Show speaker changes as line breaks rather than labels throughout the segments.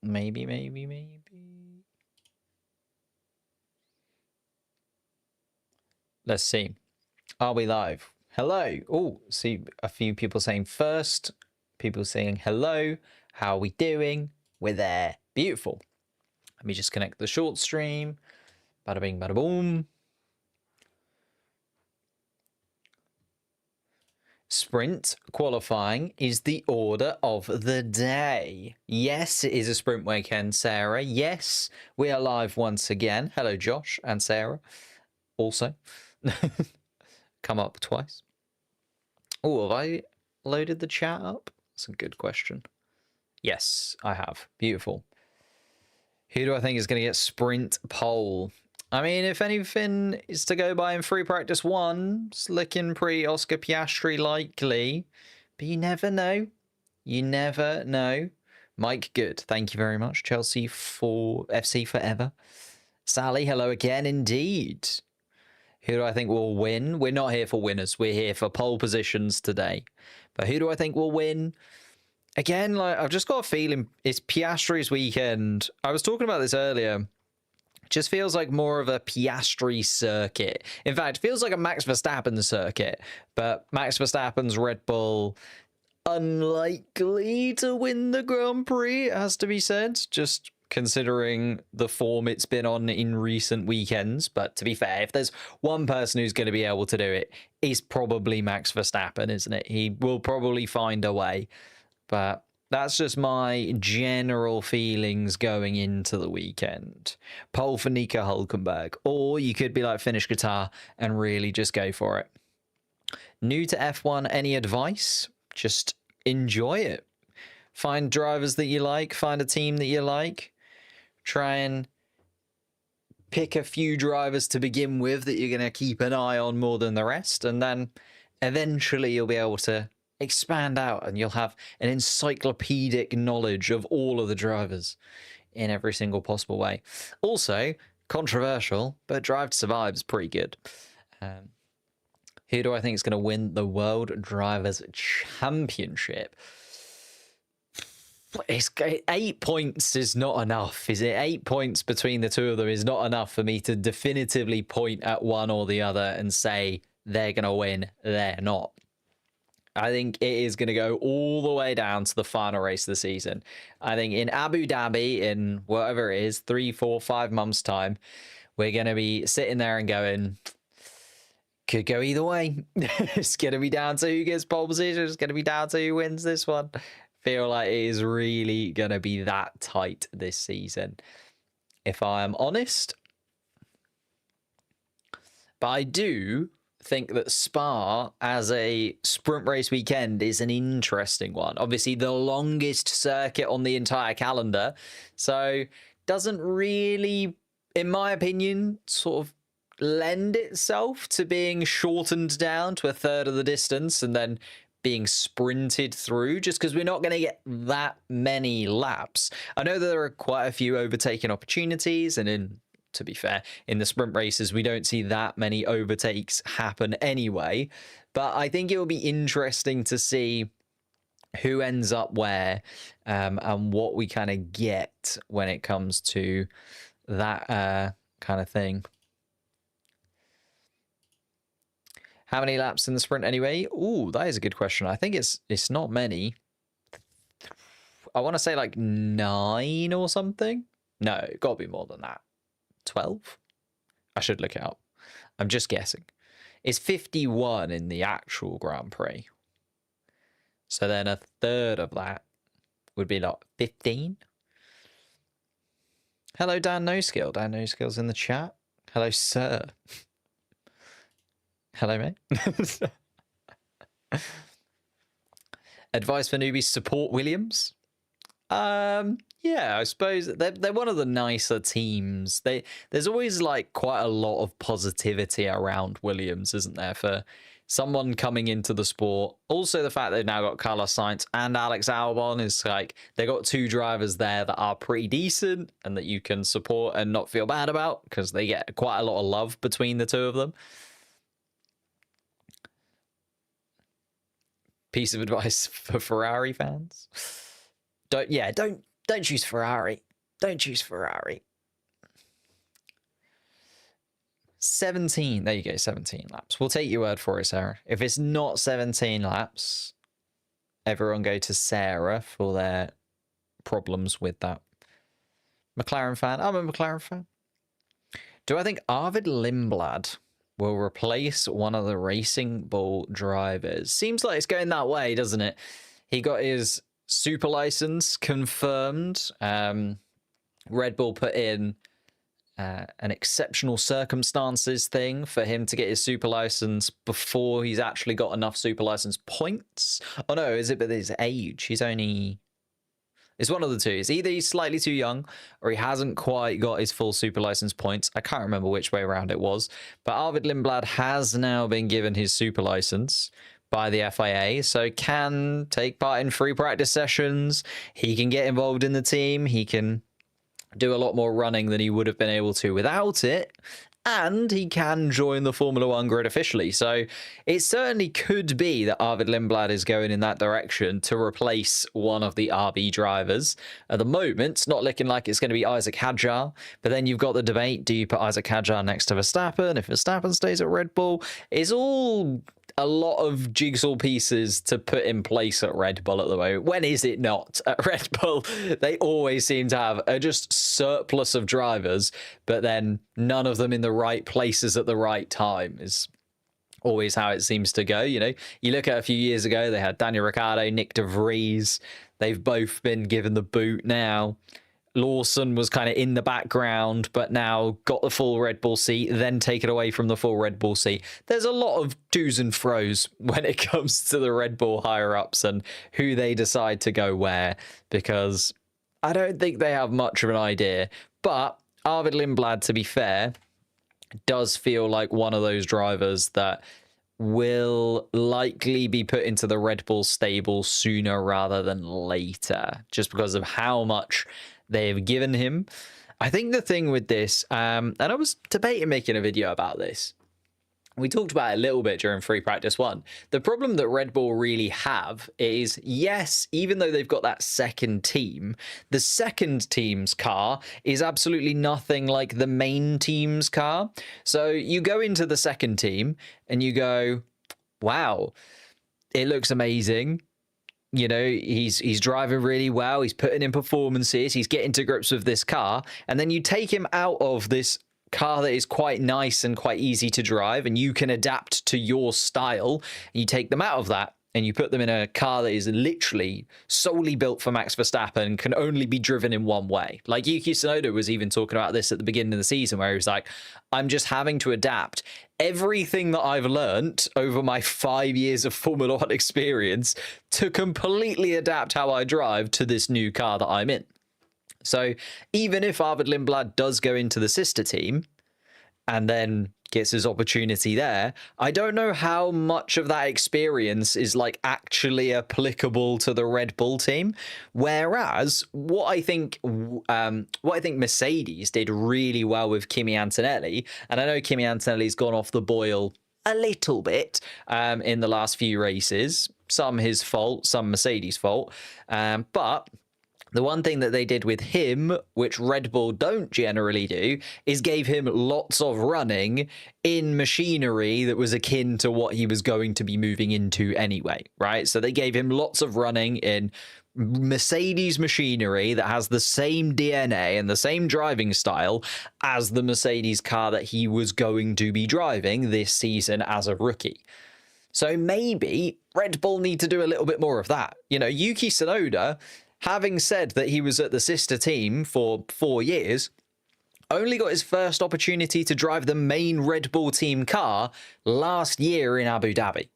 Maybe, maybe, maybe. Let's see. Are we live? Hello. Oh, see a few people saying first. People saying hello. How are we doing? We're there. Beautiful. Let me just connect the short stream. Bada bing, bada boom. Sprint qualifying is the order of the day. Yes, it is a sprint weekend, Sarah. Yes, we are live once again. Hello, Josh and Sarah. Also, come up twice. Oh, have I loaded the chat up? That's a good question. Yes, I have. Beautiful. Who do I think is going to get sprint pole? I mean, if anything is to go by in free practice one, it's looking pretty Oscar Piastri likely. But you never know. You never know. Mike, good. Thank you very much. Chelsea for FC forever. Sally, hello again. Indeed. Who do I think will win? We're not here for winners. We're here for pole positions today. But who do I think will win? Again, like I've just got a feeling it's Piastri's weekend. I was talking about this earlier. Just feels like more of a Piastri circuit. In fact, it feels like a Max Verstappen circuit. But Max Verstappen's Red Bull unlikely to win the Grand Prix, it has to be said. Just considering the form it's been on in recent weekends. But to be fair, if there's one person who's going to be able to do it, it's probably Max Verstappen, isn't it? He will probably find a way. But that's just my general feelings going into the weekend. Pole for Nico Hülkenberg. Or you could be like Finnish Guitar and really just go for it. New to F1, any advice? Just enjoy it. Find drivers that you like. Find a team that you like. Try and pick a few drivers to begin with that you're going to keep an eye on more than the rest. And then eventually you'll be able to expand out and you'll have an encyclopedic knowledge of all of the drivers in every single possible way. Also, controversial, but Drive to Survive is pretty good. Who do I think is going to win the World Drivers' Championship? It's 8 points is not enough, is it? 8 points between the two of them is not enough for me to definitively point at one or the other and say they're going to win, they're not. I think it is going to go all the way down to the final race of the season. I think in Abu Dhabi, in whatever it is, 3, 4, 5 months' time, we're going to be sitting there and going, could go either way. It's going to be down to who gets pole position. It's going to be down to who wins this one. Feel like it is really going to be that tight this season, if I am honest. But I do think that Spa as a sprint race weekend is an interesting one. Obviously the longest circuit on the entire calendar, so doesn't really, in my opinion, sort of lend itself to being shortened down to a third of the distance and then being sprinted through, just because we're not going to get that many laps. I know that there are quite a few overtaking opportunities, and to be fair, in the sprint races, we don't see that many overtakes happen anyway. But I think it will be interesting to see who ends up where and what we kind of get when it comes to that kind of thing. How many laps in the sprint anyway? Ooh, that is a good question. I think it's not many. I want to say like 9 or something. No, it got to be more than that. 12? I should look it up. I'm just guessing. It's 51 in the actual Grand Prix. So then a third of that would be like 15. Hello, Dan No Skill. Dan No Skill's in the chat. Hello, sir. Hello, mate. Advice for newbies: support Williams. Yeah, I suppose they're one of the nicer teams. There's always like quite a lot of positivity around Williams, isn't there, for someone coming into the sport. Also, the fact they've now got Carlos Sainz and Alex Albon is like they got 2 drivers there that are pretty decent and that you can support and not feel bad about because they get quite a lot of love between the two of them. Piece of advice for Ferrari fans: don't Don't choose Ferrari. Don't choose Ferrari. 17. There you go, 17 laps. We'll take your word for it, Sarah. If it's not 17 laps, everyone go to Sarah for their problems with that. McLaren fan? I'm a McLaren fan. Do I think Arvid Lindblad will replace one of the Racing Bull drivers? Seems like it's going that way, doesn't it? He got his super license confirmed. Red Bull put in an exceptional circumstances thing for him to get his super license before he's actually got enough super license points. Oh no, is it but his age? He's only... It's one of the two. It's either he's slightly too young or he hasn't quite got his full super license points. I can't remember which way around it was. But Arvid Lindblad has now been given his super license by the FIA, so can take part in free practice sessions. He can get involved in the team. He can do a lot more running than he would have been able to without it. And he can join the Formula One grid officially. So it certainly could be that Arvid Lindblad is going in that direction to replace one of the RB drivers. At the moment, it's not looking like it's going to be Isaac Hadjar. But then you've got the debate, do you put Isaac Hadjar next to Verstappen? If Verstappen stays at Red Bull, it's all a lot of jigsaw pieces to put in place at Red Bull at the moment. When is it not at Red Bull? They always seem to have a just surplus of drivers, but then none of them in the right places at the right time is always how it seems to go. You know, you look at a few years ago, they had Daniel Ricciardo, Nick de Vries. They've both been given the boot now. Lawson was kind of in the background, but now got the full Red Bull seat, then taken away from the full Red Bull seat. There's a lot of do's and fro's when it comes to the Red Bull higher-ups and who they decide to go where, because I don't think they have much of an idea. But Arvid Lindblad, to be fair, does feel like one of those drivers that will likely be put into the Red Bull stable sooner rather than later, just because of how much they've given him. I think the thing with this, and I was debating making a video about this. We talked about it a little bit during Free Practice 1. The problem that Red Bull really have is, yes, even though they've got that second team, the second team's car is absolutely nothing like the main team's car. So you go into the second team and you go, wow, it looks amazing. You know, he's driving really well. He's putting in performances. He's getting to grips with this car. And then you take him out of this car that is quite nice and quite easy to drive, and you can adapt to your style. And you take them out of that and you put them in a car that is literally solely built for Max Verstappen and can only be driven in one way. Like Yuki Tsunoda was even talking about this at the beginning of the season, where he was like, I'm just having to adapt everything that I've learnt over my 5 years of Formula One experience to completely adapt how I drive to this new car that I'm in. So even if Arvid Lindblad does go into the sister team and then gets his opportunity there, I don't know how much of that experience is like actually applicable to the Red Bull team. Whereas what I think Mercedes did really well with Kimi Antonelli, and I know Kimi Antonelli's gone off the boil a little bit in the last few races, some his fault, some Mercedes' fault, but the one thing that they did with him, which Red Bull don't generally do, is gave him lots of running in machinery that was akin to what he was going to be moving into anyway, right? So they gave him lots of running in Mercedes machinery that has the same DNA and the same driving style as the Mercedes car that he was going to be driving this season as a rookie. So maybe Red Bull need to do a little bit more of that. You know, Yuki Tsunoda, having said that he was at the sister team for 4 years, only got his first opportunity to drive the main Red Bull team car last year in Abu Dhabi.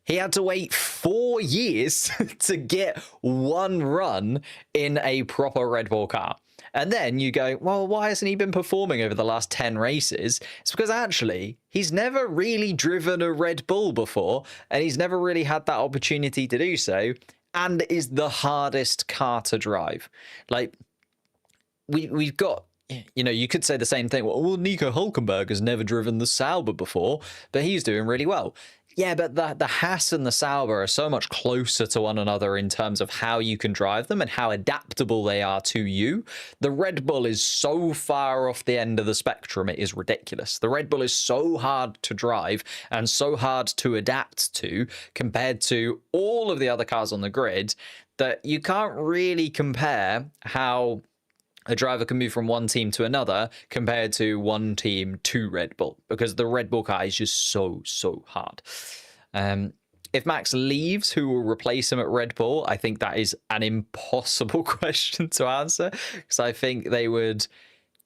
He had to wait 4 years to get one run in a proper Red Bull car. And then you go, well, why hasn't he been performing over the last 10 races? It's because actually he's never really driven a Red Bull before, and he's never really had that opportunity to do so. And it is the hardest car to drive. Like, we've got, you know, you could say the same thing. Well, Nico Hulkenberg has never driven the Sauber before, but he's doing really well. Yeah, but the Haas and the Sauber are so much closer to one another in terms of how you can drive them and how adaptable they are to you. The Red Bull is so far off the end of the spectrum, it is ridiculous. The Red Bull is so hard to drive and so hard to adapt to compared to all of the other cars on the grid that you can't really compare how a driver can move from one team to another compared to one team to Red Bull, because the Red Bull car is just so hard. If Max leaves, who will replace him at Red Bull? I think that is an impossible question to answer, because I think they would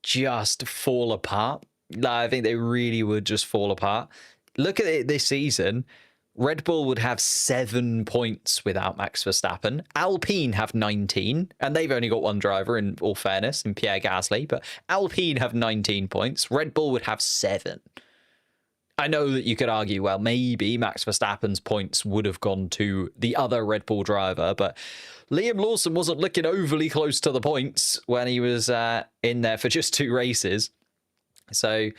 just fall apart. I think they really would just fall apart. Look at it this season. Red Bull would have 7 points without Max Verstappen. Alpine have 19, and they've only got one driver, in all fairness, in Pierre Gasly, but Alpine have 19 points. Red Bull would have 7. I know that you could argue, well, maybe Max Verstappen's points would have gone to the other Red Bull driver, but Liam Lawson wasn't looking overly close to the points when he was in there for just 2 races. So,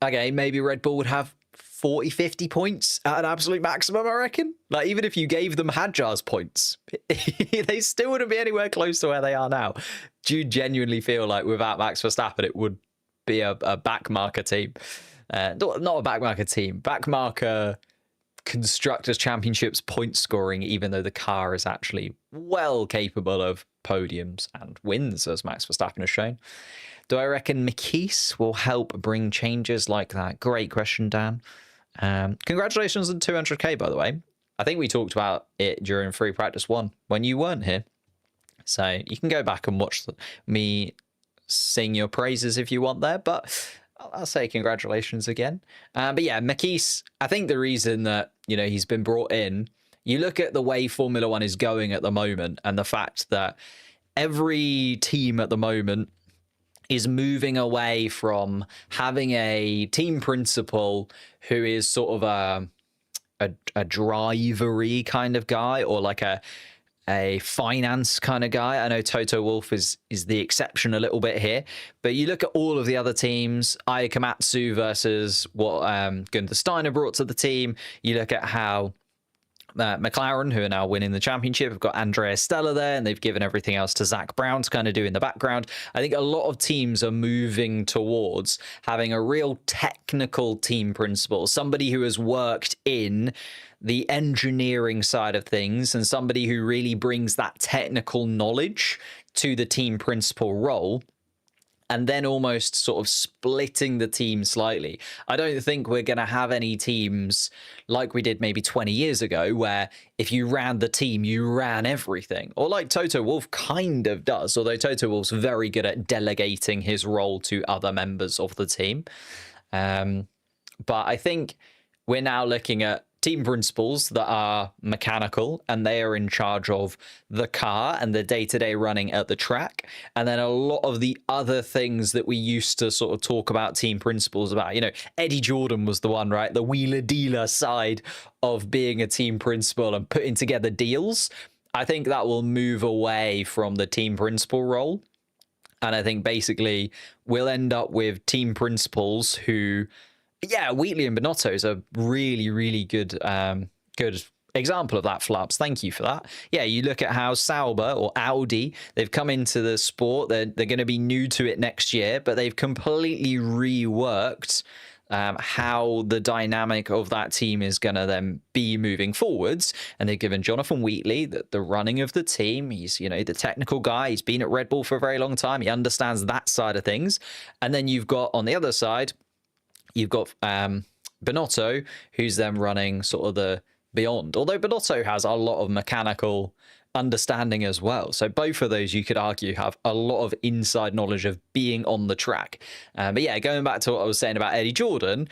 okay, maybe Red Bull would have 40, 50 points at an absolute maximum, I reckon. Like, even if you gave them Hadjar's points, they still wouldn't be anywhere close to where they are now. Do you genuinely feel like without Max Verstappen, it would be a backmarker team? Not a backmarker team, backmarker Constructors' Championships point scoring, even though the car is actually well capable of podiums and wins, as Max Verstappen has shown. Do I reckon McKees will help bring changes like that? Great question, Dan. Congratulations on 200k, by the way. I think we talked about it during Free Practice 1 when you weren't here. So you can go back and watch me sing your praises if you want there, but I'll say congratulations again. But yeah, McKees, I think the reason that, you know, he's been brought in, you look at the way Formula 1 is going at the moment and the fact that every team at the moment is moving away from having a team principal who is sort of a drivery kind of guy, or like a finance kind of guy. I know Toto Wolff is the exception a little bit here, but you look at all of the other teams, Aya Komatsu versus what Gunther Steiner brought to the team. You look at how McLaren, who are now winning the championship, have got Andrea Stella there, and they've given everything else to Zach Brown to kind of do in the background. I think a lot of teams are moving towards having a real technical team principal, somebody who has worked in the engineering side of things and somebody who really brings that technical knowledge to the team principal role, and then almost sort of splitting the team slightly. I don't think we're going to have any teams like we did maybe 20 years ago, where if you ran the team, you ran everything. Or like Toto Wolff kind of does, although Toto Wolff's very good at delegating his role to other members of the team. But I think we're now looking at team principals that are mechanical, and they are in charge of the car and the day-to-day running at the track. And then a lot of the other things that we used to sort of talk about team principals about, you know, Eddie Jordan was the one, right? The wheeler dealer side of being a team principal and putting together deals. I think that will move away from the team principal role. And I think basically we'll end up with team principals who, yeah, Wheatley and Binotto is a really, really good good example of that, Flaps. Thank you for that. Yeah, you look at how Sauber or Audi, they've come into the sport. They're going to be new to it next year, but they've completely reworked how the dynamic of that team is going to then be moving forwards. And they've given Jonathan Wheatley the running of the team. He's, you know, the technical guy. He's been at Red Bull for a very long time. He understands that side of things. And then you've got on the other side, you've got Binotto, who's then running sort of the beyond. Although Binotto has a lot of mechanical understanding as well. So both of those, you could argue, have a lot of inside knowledge of being on the track. But yeah, going back to what I was saying about Eddie Jordan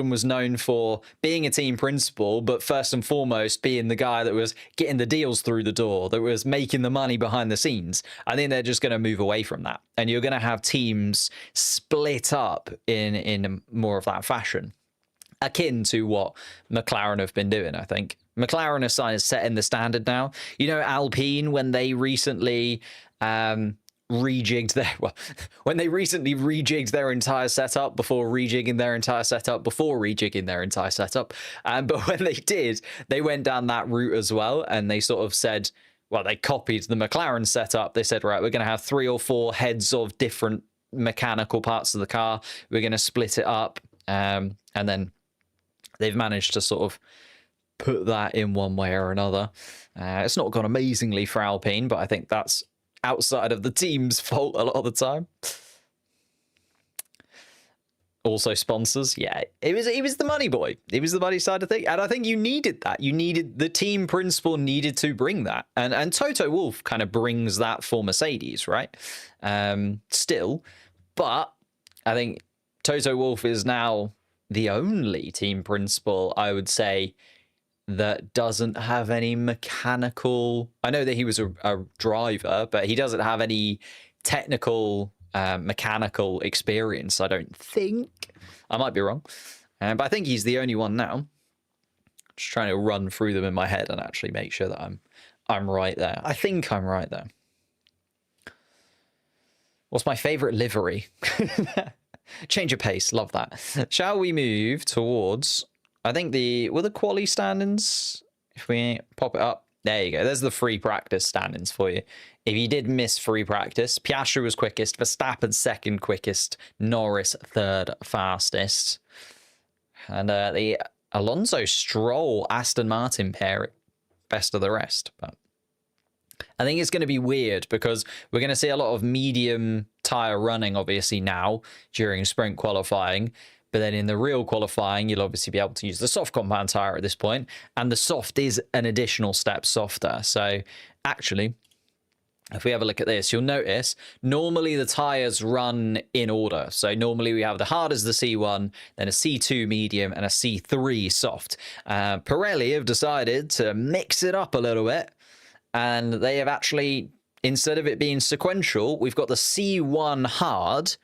was known for being a team principal, but first and foremost being the guy that was getting the deals through the door, that was making the money behind the scenes. I think they're just going to move away from that. And you're going to have teams split up in more of that fashion, akin to what McLaren have been doing, I think. McLaren is setting the standard now. You know, Alpine, when they recently rejigged their when they recently rejigged their entire setup before rejigging their entire setup before rejigging their entire setup. But when they did, they went down that route as well, and they sort of said, well, they copied the McLaren setup. They said, right, we're going to have 3 or 4 heads of different mechanical parts of the car. We're going to split it up, and then they've managed to sort of put that in one way or another. It's not gone amazingly for Alpine, but I think that's outside of the team's fault a lot of the time. Also sponsors, yeah, it was the money boy. It was the money side of things, and I think you needed that. You needed the team principal needed to bring that, and Toto Wolff kind of brings that for Mercedes, right? Still, but I think Toto Wolff is now the only team principal, I would say, that doesn't have any mechanical. I know that he was a driver, but he doesn't have any technical mechanical experience, I don't think. I might be wrong, but I think he's the only one now. Just trying to run through them in my head and actually make sure that I'm right there. I think I'm right there. What's my favorite livery? Change of pace, love that. Shall we move towards, I think will the quali standings, if we pop it up, there you go. There's the free practice standings for you. If you did miss free practice, Piastri was quickest, Verstappen second quickest, Norris third fastest. And the Alonso Stroll Aston Martin pair, best of the rest. But I think it's going to be weird because we're going to see a lot of medium tyre running, obviously, now during sprint qualifying. But then in the real qualifying, you'll obviously be able to use the soft compound tyre at this point. And the soft is an additional step softer. So actually, if we have a look at this, you'll notice normally the tyres run in order. So normally we have the hard as the C1, then a C2 medium, and a C3 soft. Pirelli have decided to mix it up a little bit. And they have actually, instead of it being sequential, we've got the C1 hard.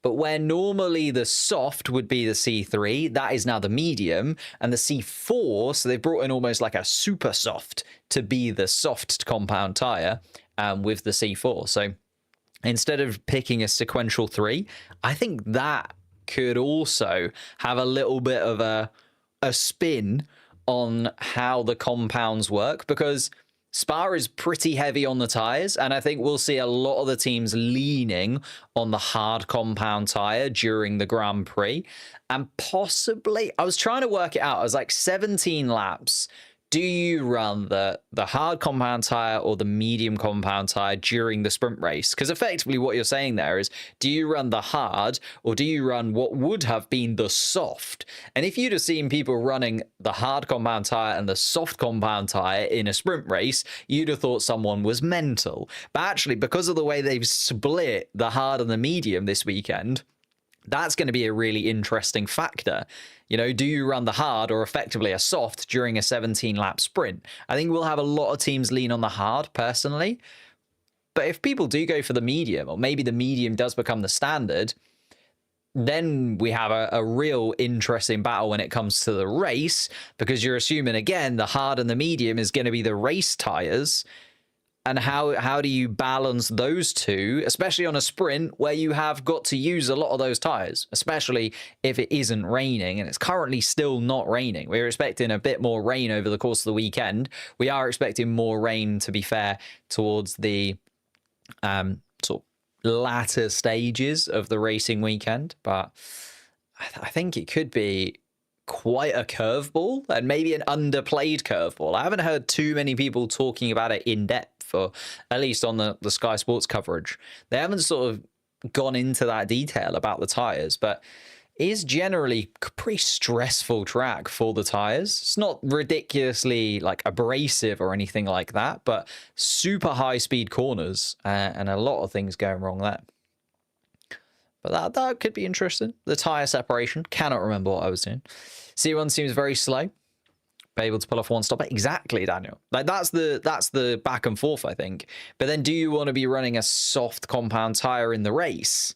But where normally the soft would be the C3, that is now the medium, and the C4, so they've brought in almost like a super soft to be the soft compound tyre with the C4. So instead of picking a sequential 3, I think that could also have a little bit of a spin on how the compounds work, because Spa is pretty heavy on the tyres, and I think we'll see a lot of the teams leaning on the hard compound tyre during the Grand Prix. And possibly, I was trying to work it out, I was like 17 laps. Do you run the hard compound tyre or the medium compound tyre during the sprint race? Because effectively what you're saying there is, do you run the hard or do you run what would have been the soft? And if you'd have seen people running the hard compound tyre and the soft compound tyre in a sprint race, you'd have thought someone was mental. But actually, because of the way they've split the hard and the medium this weekend, that's going to be a really interesting factor. You know, do you run the hard or effectively a soft during a 17-lap sprint? I think we'll have a lot of teams lean on the hard, personally. But if people do go for the medium, or maybe the medium does become the standard, then we have a real interesting battle when it comes to the race, because you're assuming, again, the hard and the medium is going to be the race tyres. And how do you balance those two, especially on a sprint where you have got to use a lot of those tyres, especially if it isn't raining, and it's currently still not raining. We're expecting a bit more rain over the course of the weekend. We are expecting more rain, to be fair, towards the sort of latter stages of the racing weekend. But I think it could be quite a curveball, and maybe an underplayed curveball. I haven't heard too many people talking about it in depth, or at least on the Sky Sports coverage. They haven't sort of gone into that detail about the tyres, but it is generally a pretty stressful track for the tyres. It's not ridiculously like abrasive or anything like that, but super high speed corners and a lot of things going wrong there. But that could be interesting. The tyre separation. Cannot remember what I was doing. C1 seems very slow. Be able to pull off one stopper. Exactly, Daniel. Like that's the back and forth, I think. But then do you want to be running a soft compound tyre in the race?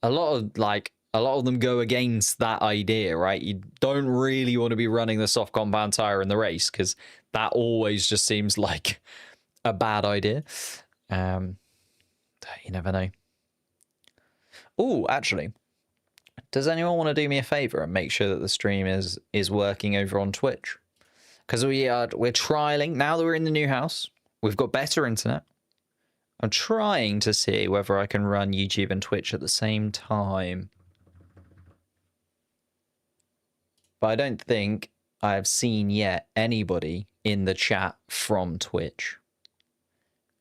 A lot of them go against that idea, right? You don't really want to be running the soft compound tyre in the race, because that always just seems like a bad idea. You never know. Oh, actually, does anyone want to do me a favor and make sure that the stream is working over on Twitch? Because we're trialing now that we're in the new house. We've got better internet. I'm trying to see whether I can run YouTube and Twitch at the same time. But I don't think I've seen yet anybody in the chat from Twitch.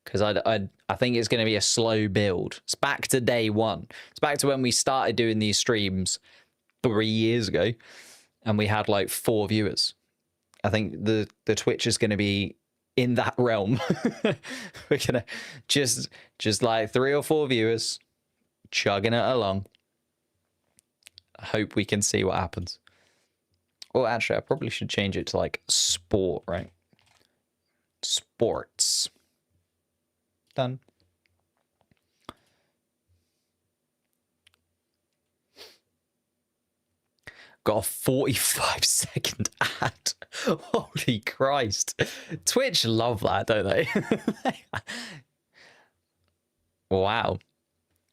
Because I think it's going to be a slow build. It's back to day one. It's back to when we started doing these streams 3 years ago. And we had like 4 viewers. I think the Twitch is going to be in that realm. We're going to just like 3 or 4 viewers chugging it along. I hope we can see what happens. Well, actually, I probably should change it to like sport, right? Sports. Done. Got a 45-second ad. Holy Christ. Twitch love that, don't they? Wow.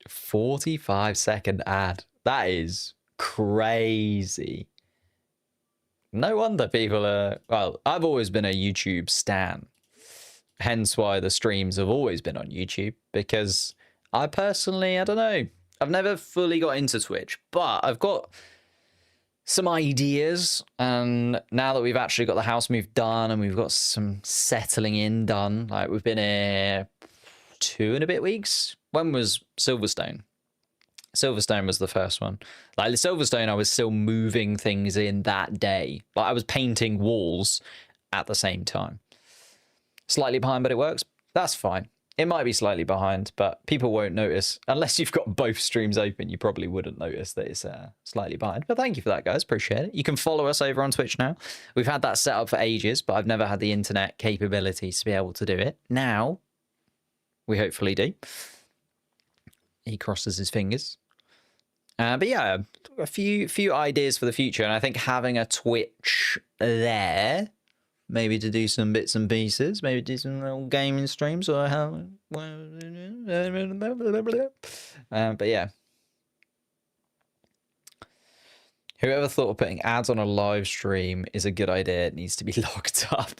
45-second ad. That is crazy. No wonder people are... Well, I've always been a YouTube stan. Hence why the streams have always been on YouTube. Because I personally, I don't know. I've never fully got into Twitch. But I've got some ideas. And now that we've actually got the house move done and we've got some settling in done. Like we've been here 2 and a bit weeks. When was Silverstone? Silverstone was the first one. Like Silverstone, I was still moving things in that day. Like I was painting walls at the same time. Slightly behind, but it works. That's fine. It might be slightly behind, but people won't notice. Unless you've got both streams open, you probably wouldn't notice that it's slightly behind. But thank you for that, guys. Appreciate it. You can follow us over on Twitch now. We've had that set up for ages, but I've never had the internet capabilities to be able to do it. Now, we hopefully do. He crosses his fingers. But yeah, a few ideas for the future. And I think having a Twitch there... Maybe to do some bits and pieces. Maybe do some little gaming streams or how. But yeah. Whoever thought of putting ads on a live stream is a good idea. It needs to be locked up.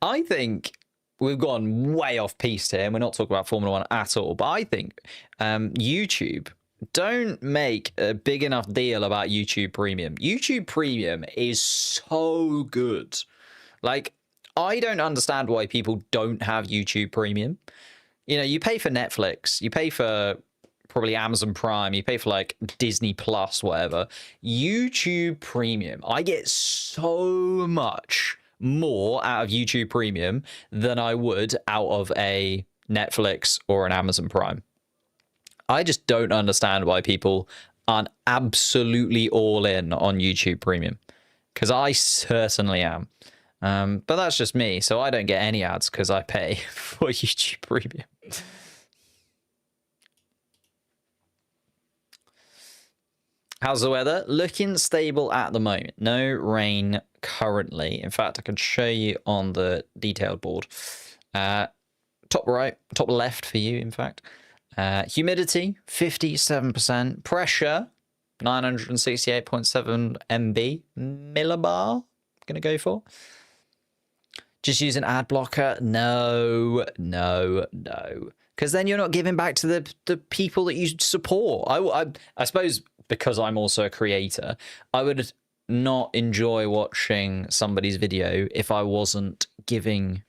I think we've gone way off piste here. And we're not talking about Formula 1 at all. But I think YouTube... Don't make a big enough deal about YouTube Premium. YouTube Premium is so good. Like, I don't understand why people don't have YouTube Premium. You know, you pay for Netflix, you pay for probably Amazon Prime, you pay for like Disney Plus, whatever. YouTube Premium, I get so much more out of YouTube Premium than I would out of a Netflix or an Amazon Prime. I just don't understand why people aren't absolutely all in on YouTube Premium. Because I certainly am. But that's just me. So I don't get any ads because I pay for YouTube Premium. How's the weather? Looking stable at the moment. No rain currently. In fact, I can show you on the detailed board. Top right, top left for you, in fact. Humidity, 57%. Pressure, 968.7 MB. Millibar, gonna go for. Just use an ad blocker? No. Because then you're not giving back to the people that you support. I suppose because I'm also a creator, I would not enjoy watching somebody's video if I wasn't giving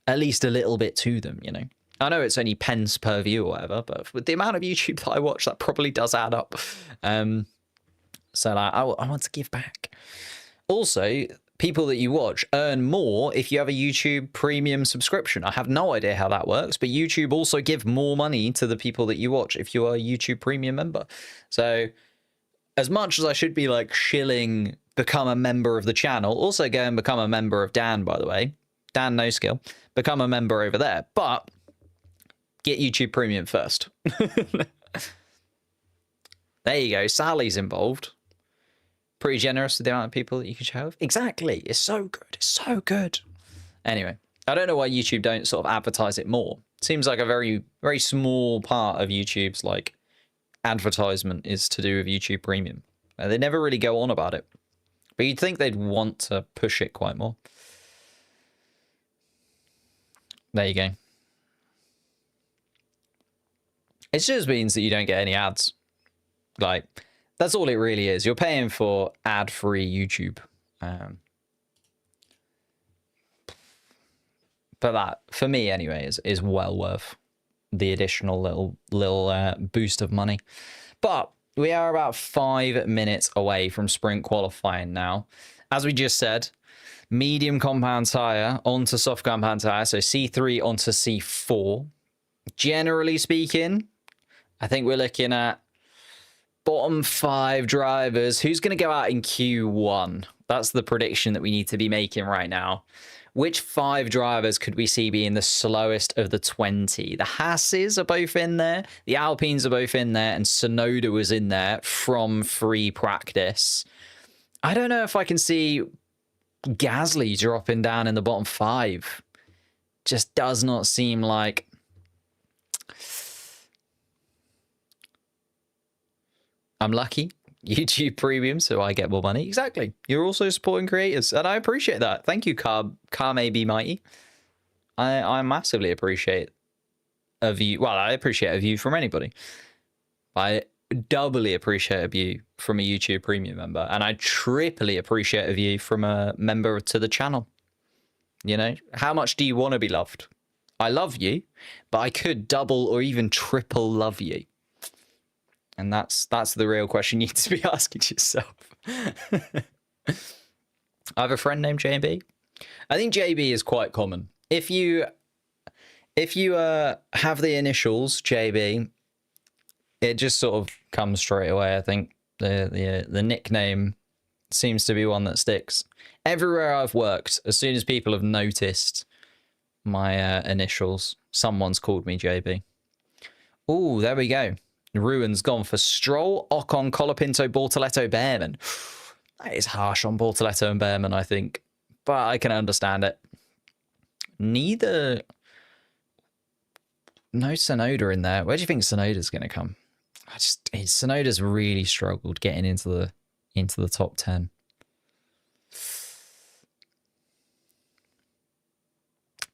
at least a little bit to them, you know? I know it's only pence per view or whatever, but with the amount of YouTube that I watch, that probably does add up. So like, I want to give back. Also, people that you watch earn more if you have a YouTube Premium subscription. I have no idea how that works, but YouTube also give more money to the people that you watch if you are a YouTube Premium member. So as much as I should be like shilling become a member of the channel, also go and become a member of Dan, by the way. Dan No Skill. Become a member over there. But get YouTube Premium first. There you go. Sally's involved. Pretty generous with the amount of people that you can share with. Exactly. It's so good. It's so good. Anyway, I don't know why YouTube don't sort of advertise it more. Seems like a very, very small part of YouTube's like advertisement is to do with YouTube Premium. They never really go on about it, but you'd think they'd want to push it quite more. There you go. It just means that you don't get any ads. Like, that's all it really is. You're paying for ad-free YouTube. But that, for me anyway, is well worth the additional little boost of money. But we are about 5 minutes away from sprint qualifying now. As we just said, medium compound tyre onto soft compound tyre, so C3 onto C4. Generally speaking, I think we're looking at bottom 5 drivers. Who's going to go out in Q1? That's the prediction that we need to be making right now. Which 5 drivers could we see being the slowest of the 20? The Hasses are both in there. The Alpines are both in there. And Tsunoda was in there from free practice. I don't know if I can see Gasly dropping down in the bottom 5. Just does not seem like... I'm lucky. YouTube Premium, so I get more money. Exactly. You're also supporting creators, and I appreciate that. Thank you, Car May Be Mighty. I massively appreciate a view. Well, I appreciate a view from anybody. I doubly appreciate a view from a YouTube Premium member, and I triply appreciate a view from a member to the channel. You know, how much do you want to be loved? I love you, but I could double or even triple love you. And that's the real question you need to be asking yourself. I have a friend named JB. I think JB is quite common. If you have the initials JB, it just sort of comes straight away. I think the nickname seems to be one that sticks. Everywhere I've worked, as soon as people have noticed my initials, someone's called me JB. Oh, there we go. Ruin's gone for Stroll, Ocon, Colapinto, Bortoleto, Behrman. That is harsh on Bortoleto and Behrman, I think. But I can understand it. Neither... No Tsunoda in there. Where do you think Tsunoda's going to come? Tsunoda's really struggled getting into the top 10.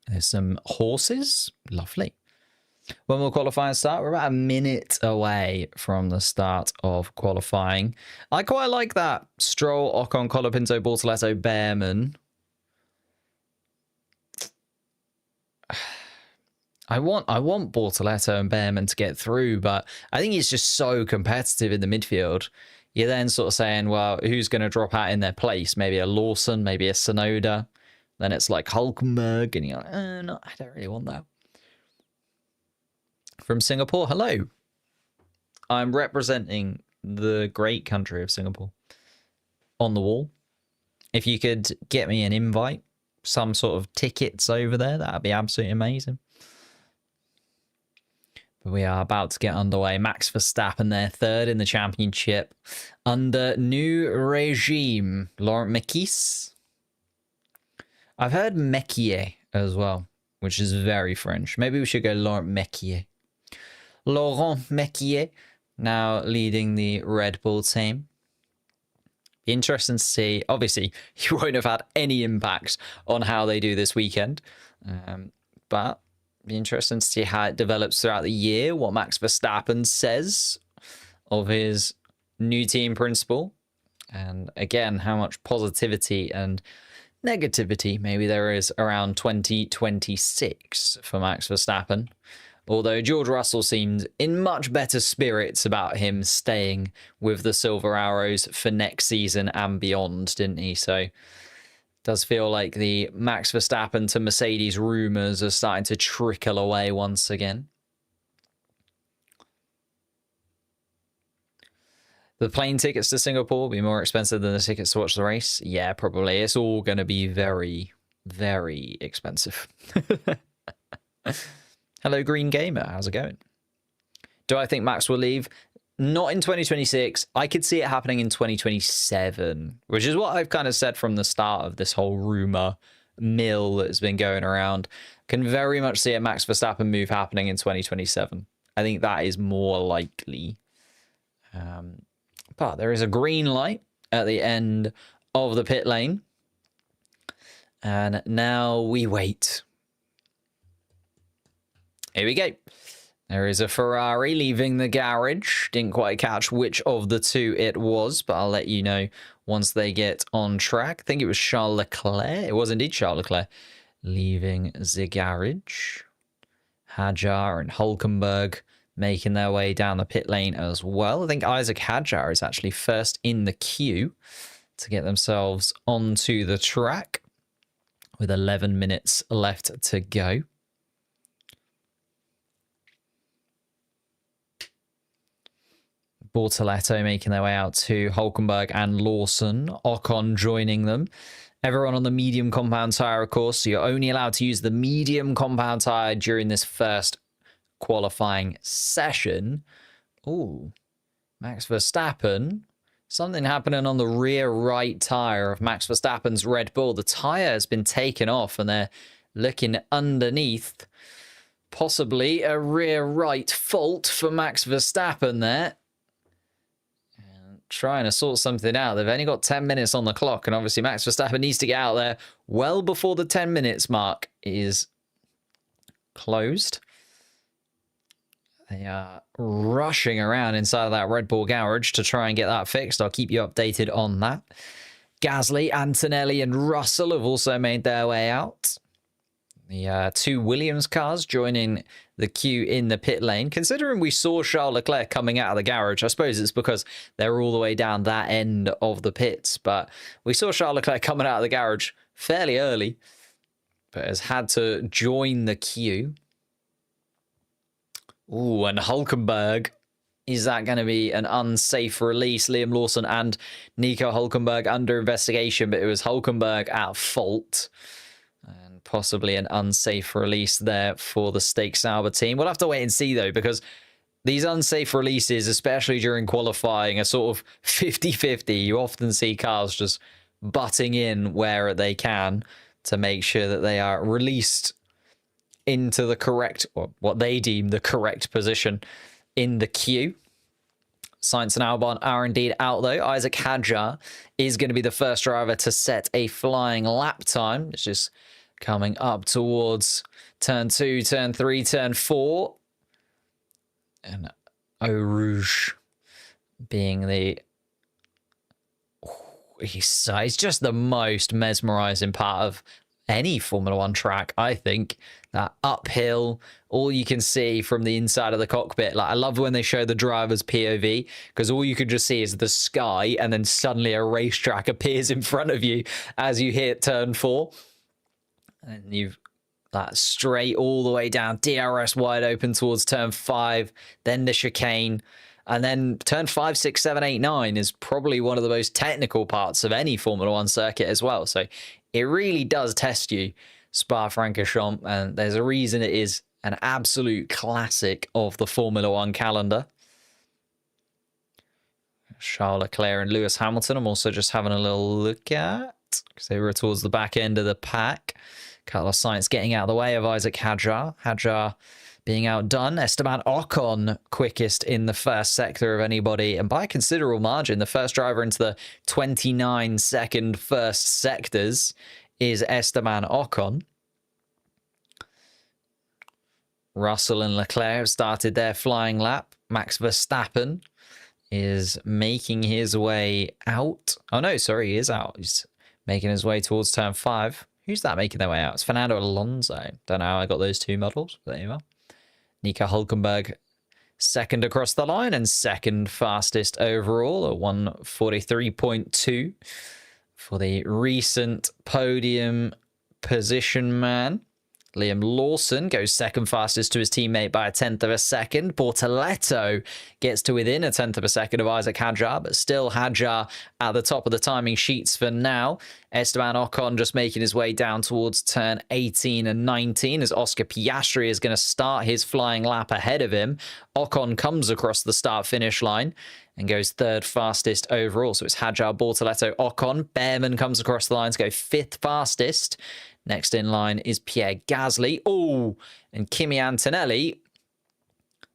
There's some horses. Lovely. When will qualifying start? We're about a minute away from the start of qualifying. I quite like that. Stroll, Ocon, Colapinto, Bortoleto, Behrman. I want Bortoleto and Behrman to get through, but I think he's just so competitive in the midfield. You're then sort of saying, well, who's going to drop out in their place? Maybe a Lawson, maybe a Tsunoda. Then it's like Hulkenberg, and you're like, no, I don't really want that. From Singapore, hello. I'm representing the great country of Singapore on the wall. If you could get me an invite, some sort of tickets over there, that'd be absolutely amazing. But we are about to get underway. Max Verstappen there, third in the championship under new regime. Laurent Mekies. I've heard Mekier as well, which is very French. Maybe we should go Laurent Mekier. Laurent Mekier now leading the Red Bull team. Interesting to see. Obviously, you won't have had any impact on how they do this weekend. But be interesting to see how it develops throughout the year, what Max Verstappen says of his new team principal. And again, how much positivity and negativity maybe there is around 2026 for Max Verstappen. Although George Russell seemed in much better spirits about him staying with the Silver Arrows for next season and beyond, didn't he? So it does feel like the Max Verstappen to Mercedes rumours are starting to trickle away once again. The plane tickets to Singapore will be more expensive than the tickets to watch the race. Yeah, probably. It's all going to be very, very expensive. Hello, Green Gamer. How's it going? Do I think Max will leave? Not in 2026. I could see it happening in 2027, which is what I've kind of said from the start of this whole rumor mill that's been going around. Can very much see a Max Verstappen move happening in 2027. I think that is more likely. But there is a green light at the end of the pit lane. And now we wait. Here we go. There is a Ferrari leaving the garage. Didn't quite catch which of the two it was, but I'll let you know once they get on track. I think it was Charles Leclerc. It was indeed Charles Leclerc leaving the garage. Hadjar and Hulkenberg making their way down the pit lane as well. I think Isaac Hadjar is actually first in the queue to get themselves onto the track with 11 minutes left to go. Bortoletto making their way out to Hulkenberg and Lawson. Ocon joining them. Everyone on the medium compound tyre, of course, so you're only allowed to use the medium compound tyre during this first qualifying session. Ooh, Max Verstappen. Something happening on the rear right tyre of Max Verstappen's Red Bull. The tyre has been taken off and they're looking underneath. Possibly a rear right fault for Max Verstappen there. Trying to sort something out. They've only got 10 minutes on the clock, and obviously Max Verstappen needs to get out there well before the 10 minutes mark is closed. They are rushing around inside of that Red Bull garage to try and get that fixed. I'll keep you updated on that. Gasly, Antonelli, and Russell have also made their way out. The two Williams cars joining the queue in the pit lane. Considering we saw Charles Leclerc coming out of the garage, I suppose it's because they're all the way down that end of the pits. But we saw Charles Leclerc coming out of the garage fairly early, but has had to join the queue. Ooh, and Hulkenberg. Is that going to be an unsafe release? Liam Lawson and Nico Hulkenberg under investigation, but it was Hulkenberg at fault. Possibly an unsafe release there for the Stake Sauber team. We'll have to wait and see, though, because these unsafe releases, especially during qualifying, are sort of 50-50. You often see cars just butting in where they can to make sure that they are released into the correct, or what they deem the correct position in the queue. Sainz and Albon are indeed out, though. Isaac Hadjar is going to be the first driver to set a flying lap time. It's just coming up towards turn 2, turn 3, turn 4. And Eau Rouge being the... He's just the most mesmerizing part of any Formula 1 track, I think. That uphill, all you can see from the inside of the cockpit. Like, I love when they show the driver's POV, because all you can just see is the sky, and then suddenly a racetrack appears in front of you as you hit turn 4. And you've that straight all the way down, DRS wide open towards turn 5, then the chicane, and then turn 5, 6, 7, 8, 9 is probably one of the most technical parts of any Formula 1 circuit as well. So it really does test you, Spa-Francorchamps, and there's a reason it is an absolute classic of the Formula 1 calendar. Charles Leclerc and Lewis Hamilton, I'm also just having a little look at, because they were towards the back end of the pack. Carlos Sainz getting out of the way of Isaac Hadjar. Hadjar being outdone. Esteban Ocon quickest in the first sector of anybody, and by a considerable margin. The first driver into the 29-second first sectors is Esteban Ocon. Russell and Leclerc have started their flying lap. Max Verstappen is making his way out. Oh no, sorry, he is out. He's making his way towards turn 5. Who's that making their way out? It's Fernando Alonso. Don't know how I got those two models, but there you are. Nico Hulkenberg second across the line and second fastest overall at 1:43.2 for the recent podium position man. Liam Lawson goes second fastest to his teammate by 1/10 of a second. Bortoletto gets to within 1/10 of a second of Isaac Hadjar, but still Hadjar at the top of the timing sheets for now. Esteban Ocon just making his way down towards turn 18 and 19 as Oscar Piastri is going to start his flying lap ahead of him. Ocon comes across the start-finish line and goes third fastest overall. So it's Hadjar, Bortoletto, Ocon. Behrman comes across the line to go fifth fastest. Next in line is Pierre Gasly. Oh, and Kimi Antonelli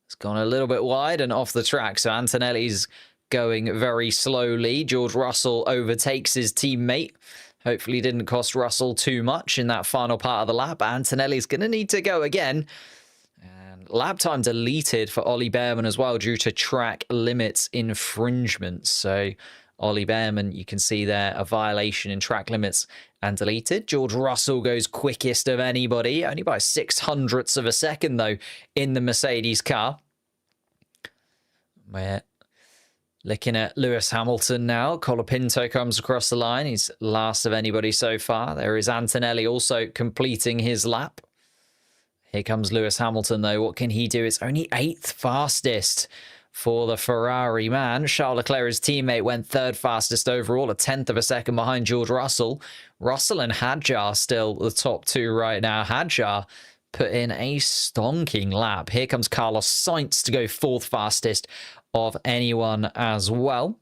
has gone a little bit wide and off the track. So Antonelli's going very slowly. George Russell overtakes his teammate. Hopefully didn't cost Russell too much in that final part of the lap. Antonelli's going to need to go again. And lap time deleted for Ollie Behrman as well due to track limits infringements. So Ollie Behrman, you can see there a violation in track limits and deleted. George Russell goes quickest of anybody, only by 0.06 of a second though in the Mercedes car. We're looking at Lewis Hamilton now. Colapinto comes across the line. He's last of anybody so far. There is Antonelli also completing his lap. Here comes Lewis Hamilton though. What can he do? It's only 8th fastest for the Ferrari man. Charles Leclerc, his teammate, went 3rd fastest overall, a 10th of a second behind George Russell. Russell and Hadjar still the top 2 right now. Hadjar put in a stonking lap. Here comes Carlos Sainz to go 4th fastest of anyone as well.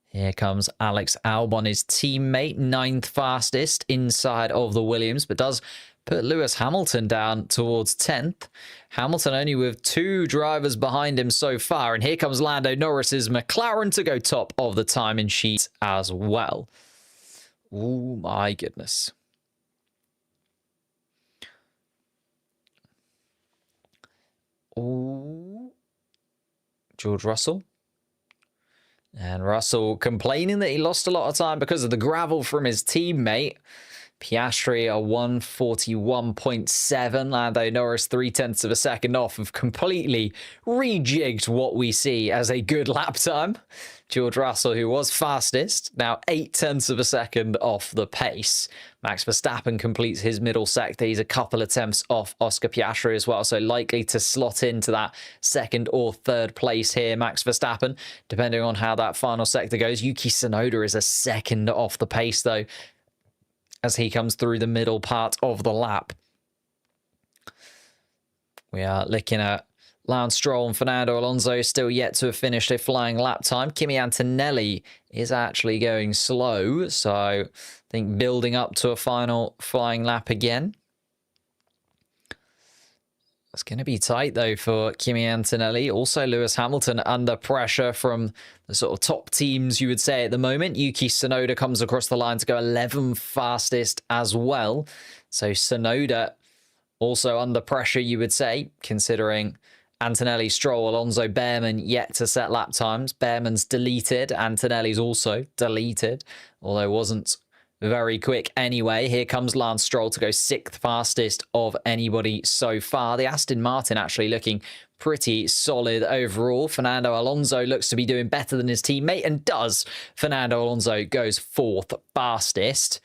Here comes Alex Albon, his teammate, 9th fastest inside of the Williams, but does put Lewis Hamilton down towards 10th. Hamilton only with 2 drivers behind him so far. And here comes Lando Norris's McLaren to go top of the timing sheet as well. Oh my goodness. Oh, George Russell. And Russell complaining that he lost a lot of time because of the gravel from his teammate. Piastri a 141.7. Lando Norris 0.3 of a second off, have completely rejigged what we see as a good lap time. George Russell, who was fastest, now 0.8 of a second off the pace. Max Verstappen completes his middle sector. He's a couple attempts off Oscar Piastri as well, so likely to slot into that 2nd or 3rd place here, Max Verstappen, depending on how that final sector goes. Yuki Tsunoda is a 2nd off the pace, though, as he comes through the middle part of the lap. We are looking at Lance Stroll and Fernando Alonso still yet to have finished a flying lap time. Kimi Antonelli is actually going slow, so I think building up to a final flying lap again. It's going to be tight, though, for Kimi Antonelli. Also, Lewis Hamilton under pressure from the sort of top teams, you would say, at the moment. Yuki Tsunoda comes across the line to go 11th fastest as well. So Tsunoda also under pressure, you would say, considering Antonelli, Stroll, Alonso, Behrman yet to set lap times. Behrman's deleted. Antonelli's also deleted, although wasn't very quick anyway. Here comes Lance Stroll to go 6th fastest of anybody so far. The Aston Martin actually looking pretty solid overall. Fernando Alonso looks to be doing better than his teammate, and does. Fernando Alonso goes 4th fastest.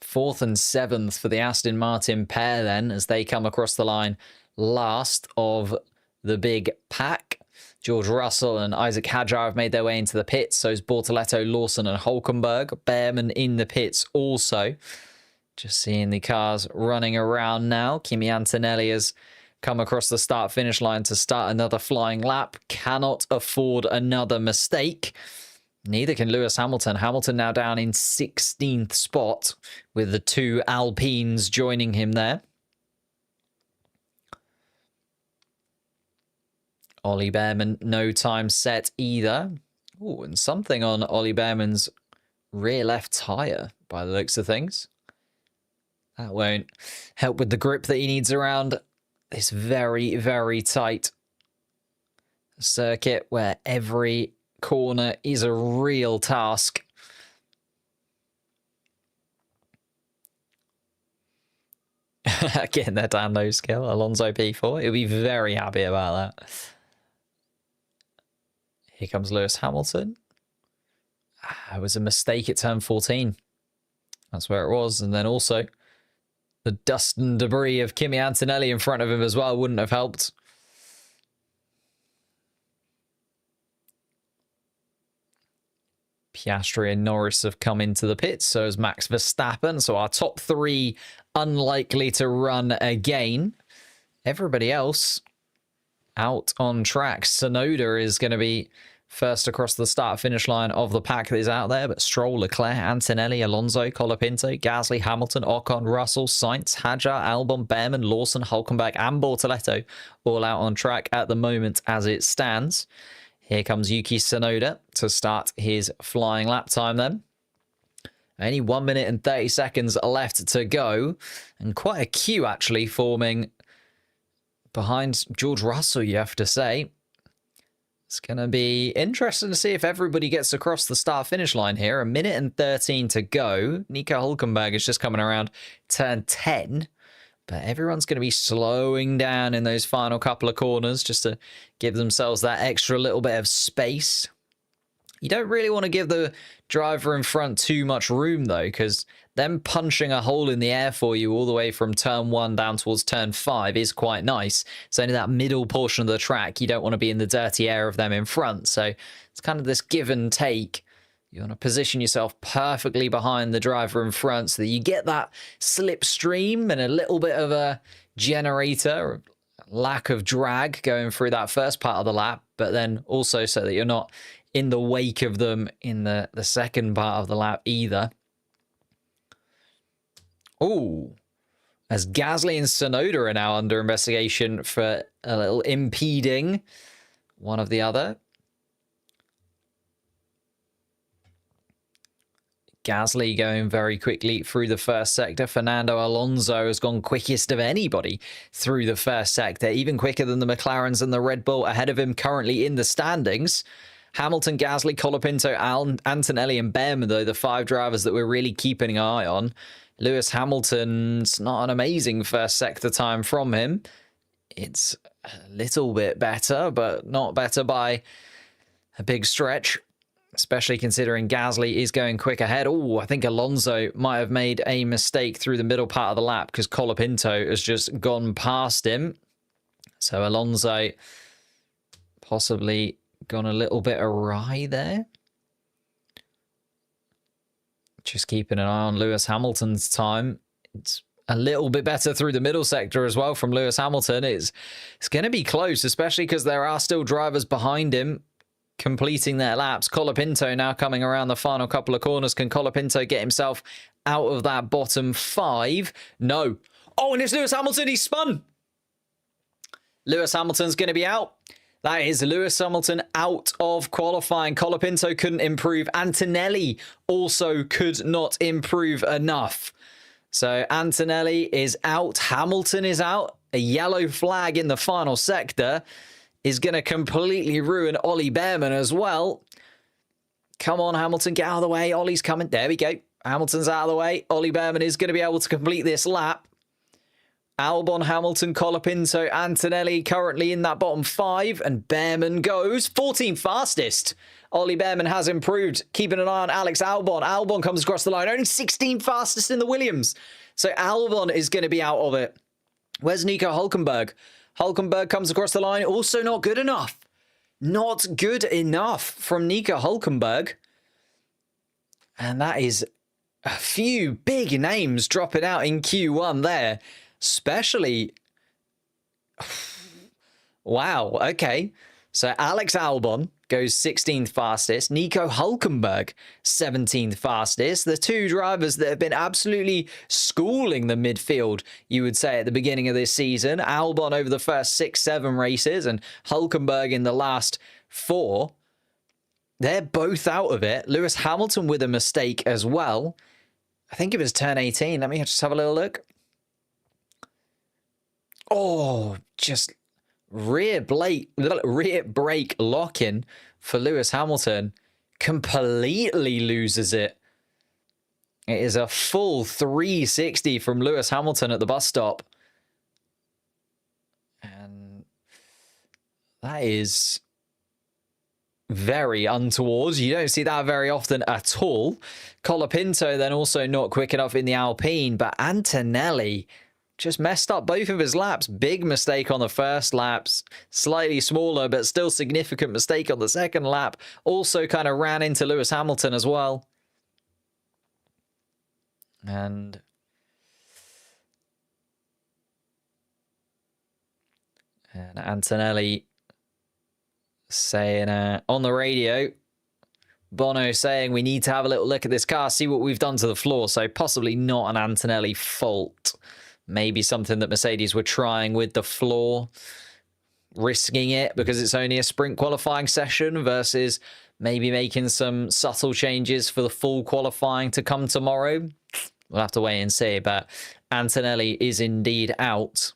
4th and 7th for the Aston Martin pair then, as they come across the line last of the big pack. George Russell and Isaac Hadjar have made their way into the pits. So is Bortoleto, Lawson and Hulkenberg. Behrman in the pits also. Just seeing the cars running around now. Kimi Antonelli has come across the start-finish line to start another flying lap. Cannot afford another mistake. Neither can Lewis Hamilton. Hamilton now down in 16th spot with the 2 Alpines joining him there. Ollie Behrman, no time set either. Oh, and something on Ollie Behrman's rear left tyre by the looks of things. That won't help with the grip that he needs around this very, very tight circuit where every corner is a real task. Getting that down low skill. Alonso P4. He'll be very happy about that. Here comes Lewis Hamilton. It was a mistake at turn 14. That's where it was. And then also the dust and debris of Kimi Antonelli in front of him as well wouldn't have helped. Piastri and Norris have come into the pits. So has Max Verstappen. So our top 3 unlikely to run again. Everybody else out on track. Tsunoda is going to be first across the start-finish line of the pack that is out there, but Stroll, Leclerc, Antonelli, Alonso, Colapinto, Gasly, Hamilton, Ocon, Russell, Sainz, Hadjar, Albon, Behrman, Lawson, Hulkenberg, and Bortoletto all out on track at the moment as it stands. Here comes Yuki Tsunoda to start his flying lap time then. Only 1 minute and 30 seconds left to go, and quite a queue actually forming behind George Russell, you have to say. It's going to be interesting to see if everybody gets across the start-finish line here. 1 minute and 13 to go. Nico Hulkenberg is just coming around turn 10. But everyone's going to be slowing down in those final couple of corners just to give themselves that extra little bit of space. You don't really want to give the driver in front too much room, though, because them punching a hole in the air for you all the way from turn 1 down towards turn 5 is quite nice. It's only that middle portion of the track. You don't want to be in the dirty air of them in front. So it's kind of this give and take. You want to position yourself perfectly behind the driver in front so that you get that slipstream and a little bit of a generator, lack of drag going through that first part of the lap, but then also so that you're not in the wake of them in the second part of the lap either. Oh, as Gasly and Tsunoda are now under investigation for a little impeding one of the other. Gasly going very quickly through the first sector. Fernando Alonso has gone quickest of anybody through the first sector, even quicker than the McLarens and the Red Bull ahead of him currently in the standings. Hamilton, Gasly, Colapinto, Antonelli and Behrman, though, the 5 drivers that we're really keeping an eye on. Lewis Hamilton's not an amazing first sector time from him. It's a little bit better, but not better by a big stretch, especially considering Gasly is going quick ahead. Oh, I think Alonso might have made a mistake through the middle part of the lap because Colapinto has just gone past him. So Alonso possibly gone a little bit awry there. Just keeping an eye on Lewis Hamilton's time. It's a little bit better through the middle sector as well from Lewis Hamilton. It's going to be close, especially because there are still drivers behind him completing their laps. Colapinto now coming around the final couple of corners. Can Colapinto get himself out of that bottom 5? No. Oh, and it's Lewis Hamilton. He spun. Lewis Hamilton's going to be out. That is Lewis Hamilton out of qualifying. Colapinto couldn't improve. Antonelli also could not improve enough. So Antonelli is out. Hamilton is out. A yellow flag in the final sector is going to completely ruin Ollie Behrman as well. Come on, Hamilton, get out of the way. Ollie's coming. There we go. Hamilton's out of the way. Ollie Behrman is going to be able to complete this lap. Albon, Hamilton, Colapinto, Antonelli currently in that bottom 5, and Behrman goes 14th fastest. Ollie Behrman has improved, keeping an eye on Alex Albon. Albon comes across the line, only 16th fastest in the Williams. So Albon is going to be out of it. Where's Nico Hulkenberg? Hulkenberg comes across the line, also not good enough. Not good enough from Nico Hulkenberg. And that is a few big names dropping out in Q1 there. Especially, wow, okay. So Alex Albon goes 16th fastest. Nico Hulkenberg, 17th fastest. The 2 drivers that have been absolutely schooling the midfield, you would say, at the beginning of this season. Albon over the first 6-7 races and Hulkenberg in the last 4. They're both out of it. Lewis Hamilton with a mistake as well. I think it was turn 18. Let me just have a little look. Oh, just rear brake lock-in for Lewis Hamilton. Completely loses it. It is a full 360 from Lewis Hamilton at the bus stop. And that is very untoward. You don't see that very often at all. Colapinto then also not quick enough in the Alpine, but Antonelli just messed up both of his laps. Big mistake on the first laps. Slightly smaller, but still significant mistake on the second lap. Also kind of ran into Lewis Hamilton as well. And Antonelli saying on the radio, Bono saying we need to have a little look at this car, see what we've done to the floor. So possibly not an Antonelli fault. Maybe something that Mercedes were trying with the floor, risking it because it's only a sprint qualifying session versus maybe making some subtle changes for the full qualifying to come tomorrow. We'll have to wait and see, but Antonelli is indeed out.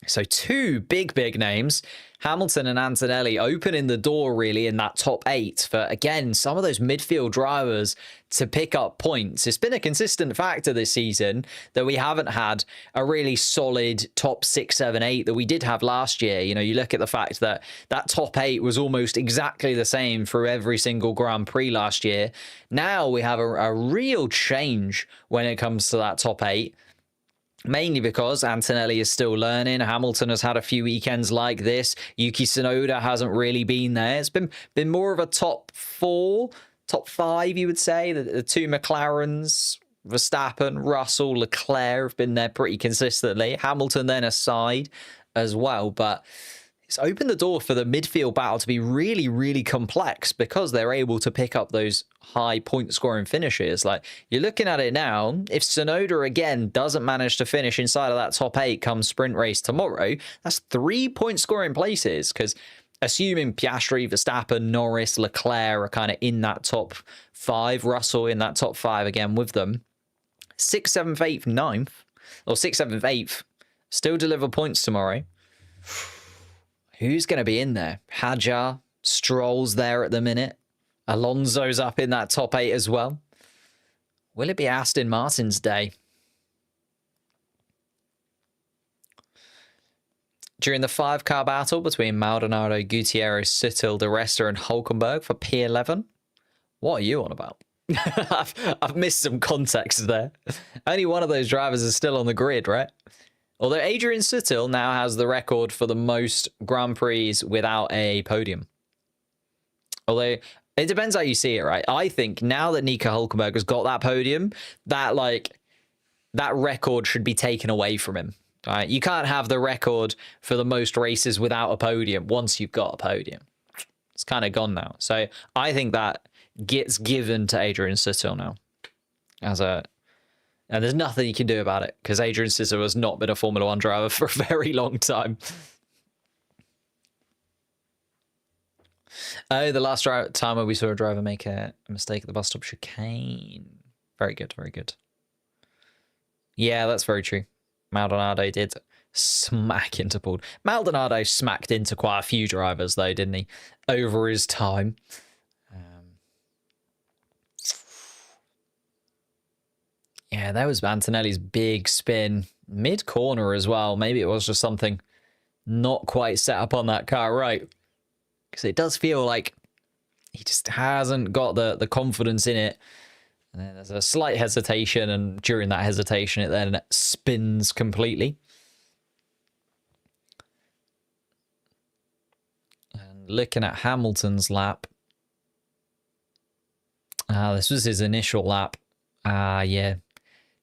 So two big names, Hamilton and Antonelli, opening the door really in that top 8 for, again, some of those midfield drivers to pick up points. It's been a consistent factor this season that we haven't had a really solid top 6, 7, 8 that we did have last year. You know, you look at the fact that that top 8 was almost exactly the same through every single Grand Prix last year. Now we have a real change when it comes to that top 8. Mainly because Antonelli is still learning. Hamilton has had a few weekends like this. Yuki Tsunoda hasn't really been there. It's been more of a top 4, top 5, you would say. The two McLarens, Verstappen, Russell, Leclerc have been there pretty consistently. Hamilton then aside as well. But it's opened the door for the midfield battle to be really complex because they're able to pick up those high point scoring finishes. Like, you're looking at it now, if Tsunoda again doesn't manage to finish inside of that top 8 come sprint race tomorrow, that's 3 point scoring places, because assuming Piastri, Verstappen, Norris, Leclerc are kind of in that top 5, Russell in that top 5 again with them, 6th, 7th, 8th, 9th, or 6th, 7th, 8th, still deliver points tomorrow. Who's going to be in there? Hadjar, Stroll's there at the minute. Alonso's up in that top 8 as well. Will it be Aston Martin's day? During the 5-car battle between Maldonado, Gutierrez, Sittel, De Resta and Hulkenberg for P11. What are you on about? I've missed some context there. Only one of those drivers is still on the grid, right? Although Adrian Sittel now has the record for the most Grand Prix without a podium. Although, it depends how you see it, right? I think now that Nico Hulkenberg has got that podium, that record should be taken away from him. Right? You can't have the record for the most races without a podium once you've got a podium. It's kind of gone now. So I think that gets given to Adrian Sittel now. And there's nothing you can do about it, because Adrian Sittel has not been a Formula 1 driver for a very long time. Oh, the last time where we saw a driver make a mistake at the bus stop chicane. Very good, very good. Yeah, that's very true. Maldonado did smack into Paul. Maldonado smacked into quite a few drivers, though, didn't he? Over his time. Yeah, that was Antonelli's big spin. Mid-corner as well. Maybe it was just something not quite set up on that car right. Because it does feel like he just hasn't got the confidence in it. And then there's a slight hesitation, and during that hesitation, it then spins completely. And looking at Hamilton's lap. This was his initial lap. Yeah.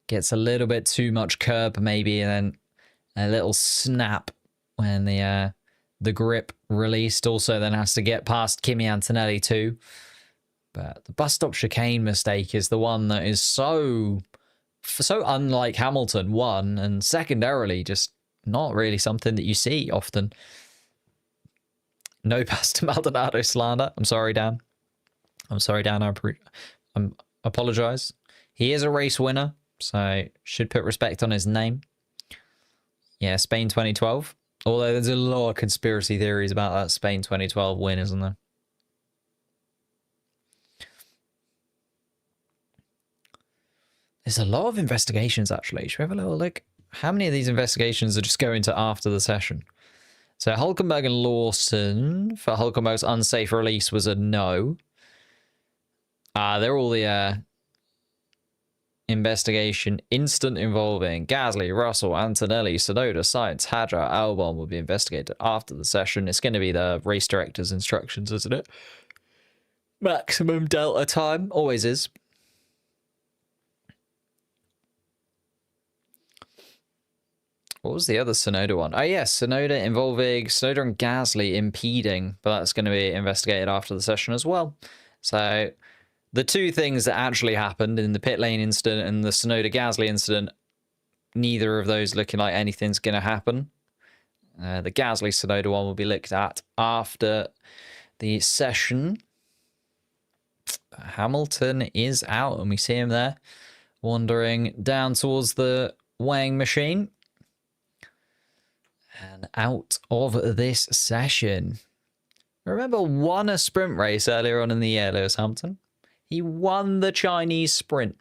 Gets a little bit too much curb maybe, and then a little snap when the grip released. Also then has to get past Kimi Antonelli too. But the bus stop chicane mistake is the one that is so unlike Hamilton, one, and secondarily just not really something that you see often. No pass to Maldonado slander. I'm sorry, Dan. I'm sorry, Dan. I apologize. He is a race winner, so should put respect on his name. Yeah, Spain 2012. Although there's a lot of conspiracy theories about that Spain 2012 win, isn't there? There's a lot of investigations, actually. Should we have a little look? How many of these investigations are just going to after the session? So Hulkenberg and Lawson, for Hulkenberg's unsafe release, was a no. They're all the investigation instant involving Gasly, Russell, Antonelli, Tsunoda, Sainz, Hadjar, Albon will be investigated after the session. It's going to be the race director's instructions, isn't it? Maximum delta time, always is. What was the other Sonoda one? Oh, yeah, Sonoda involving Sonoda and Gasly impeding, but that's going to be investigated after the session as well. So the two things that actually happened in the pit lane incident and the Sonoda Gasly incident, neither of those looking like anything's going to happen. The Gasly Sonoda one will be looked at after the session. Hamilton is out, and we see him there wandering down towards the weighing machine. And out of this session. Remember, won a sprint race earlier on in the year, Lewis Hamilton. He won the Chinese sprint.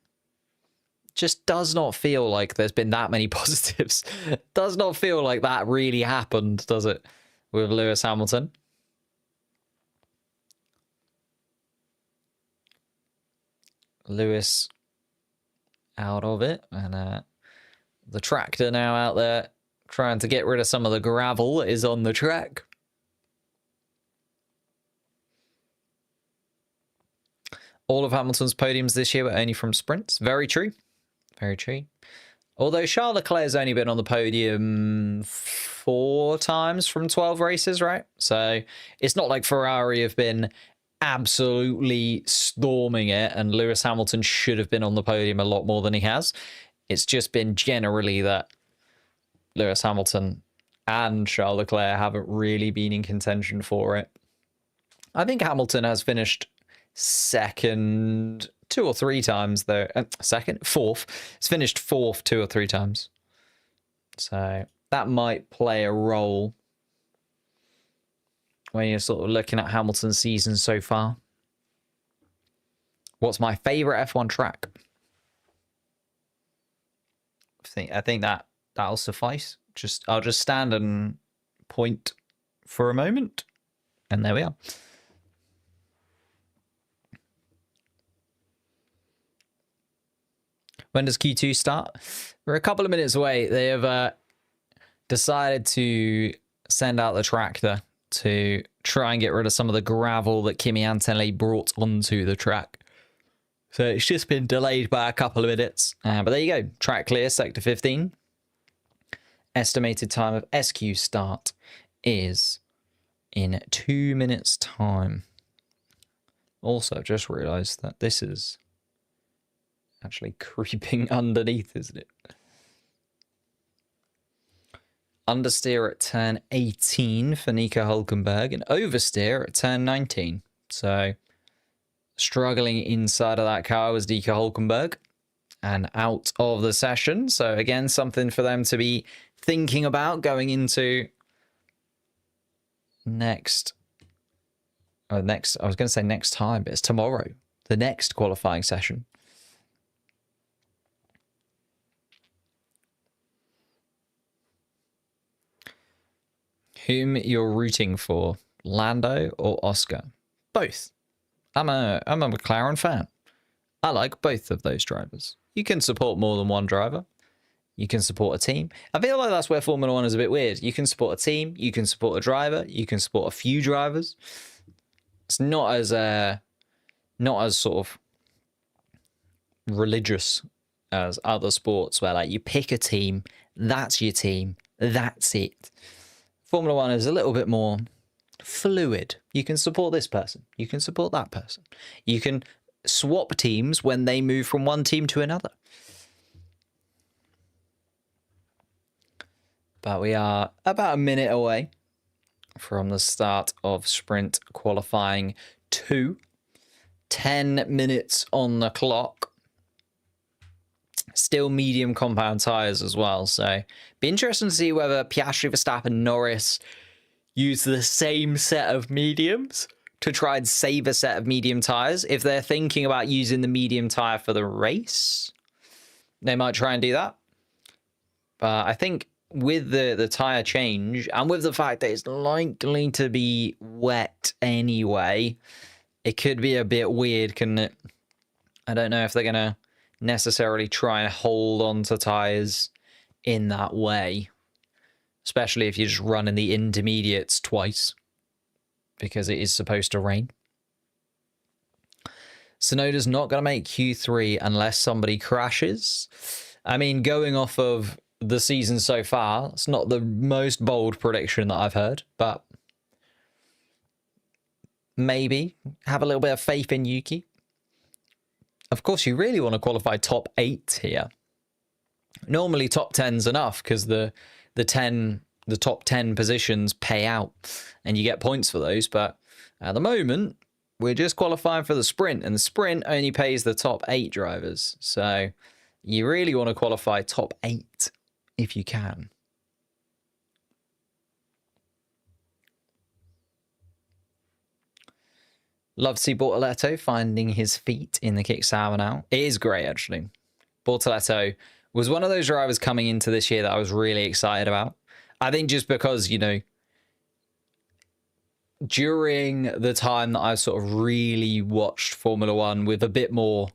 Just does not feel like there's been that many positives. Does not feel like that really happened, does it, with Lewis Hamilton? Lewis out of it, and the tractor now out there trying to get rid of some of the gravel that is on the track. All of Hamilton's podiums this year were only from sprints. Very true. Very true. Although Charles Leclerc's only been on the podium 4 times from 12 races, right? So it's not like Ferrari have been absolutely storming it and Lewis Hamilton should have been on the podium a lot more than he has. It's just been generally that Lewis Hamilton and Charles Leclerc haven't really been in contention for it. I think Hamilton has finished second 2 or 3 times, though. Fourth. He's finished 4th 2 or 3 times. So that might play a role when you're sort of looking at Hamilton's season so far. What's my favourite F1 track? I think that'll suffice. I'll just stand and point for a moment, and there we are. When does Q2 start? We're a couple of minutes away. They have decided to send out the tractor to try and get rid of some of the gravel that Kimi Antonelli brought onto the track. So it's just been delayed by a couple of minutes. But there you go. Track clear, sector 15. Estimated time of SQ start is in 2 minutes' time. Also, I've just realised that this is actually creeping underneath, isn't it? Understeer at turn 18 for Nico Hülkenberg and oversteer at turn 19. So struggling inside of that car was Nico Hülkenberg and out of the session. So again, something for them to be thinking about going into next. I was going to say next time, but it's tomorrow, the next qualifying session. Whom you're rooting for, Lando or Oscar? Both. I'm a McLaren fan. I like both of those drivers. You can support more than one driver. You can support a team. I feel like that's where Formula One is a bit weird. You can support a team. You can support a driver. You can support a few drivers. It's not as sort of religious as other sports where like you pick a team, that's your team, that's it. Formula One is a little bit more fluid. You can support this person. You can support that person. You can swap teams when they move from one team to another. But we are about a minute away from the start of sprint qualifying 2. 10 minutes on the clock. Still medium compound tyres as well. So be interesting to see whether Piastri, Verstappen, Norris use the same set of mediums to try and save a set of medium tyres. If they're thinking about using the medium tyre for the race, they might try and do that. But I think with the tyre change and with the fact that it's likely to be wet anyway, it could be a bit weird, couldn't it? I don't know if they're going to necessarily try and hold on to tyres in that way, especially if you're just running the intermediates twice because it is supposed to rain. Tsunoda's not going to make Q3 unless somebody crashes. I mean, going off of the season so far. It's not the most bold prediction that I've heard, but maybe have a little bit of faith in Yuki. Of course, you really want to qualify top 8 here. Normally top 10's enough because the top 10 positions pay out and you get points for those. But at the moment, we're just qualifying for the sprint, and the sprint only pays the top 8 drivers. So you really want to qualify top 8 if you can. Love to see Bortoletto finding his feet in the kick sour now. It is great, actually. Bortoletto was one of those drivers coming into this year that I was really excited about. I think just because, you know, during the time that I've sort of really watched Formula One with a bit more,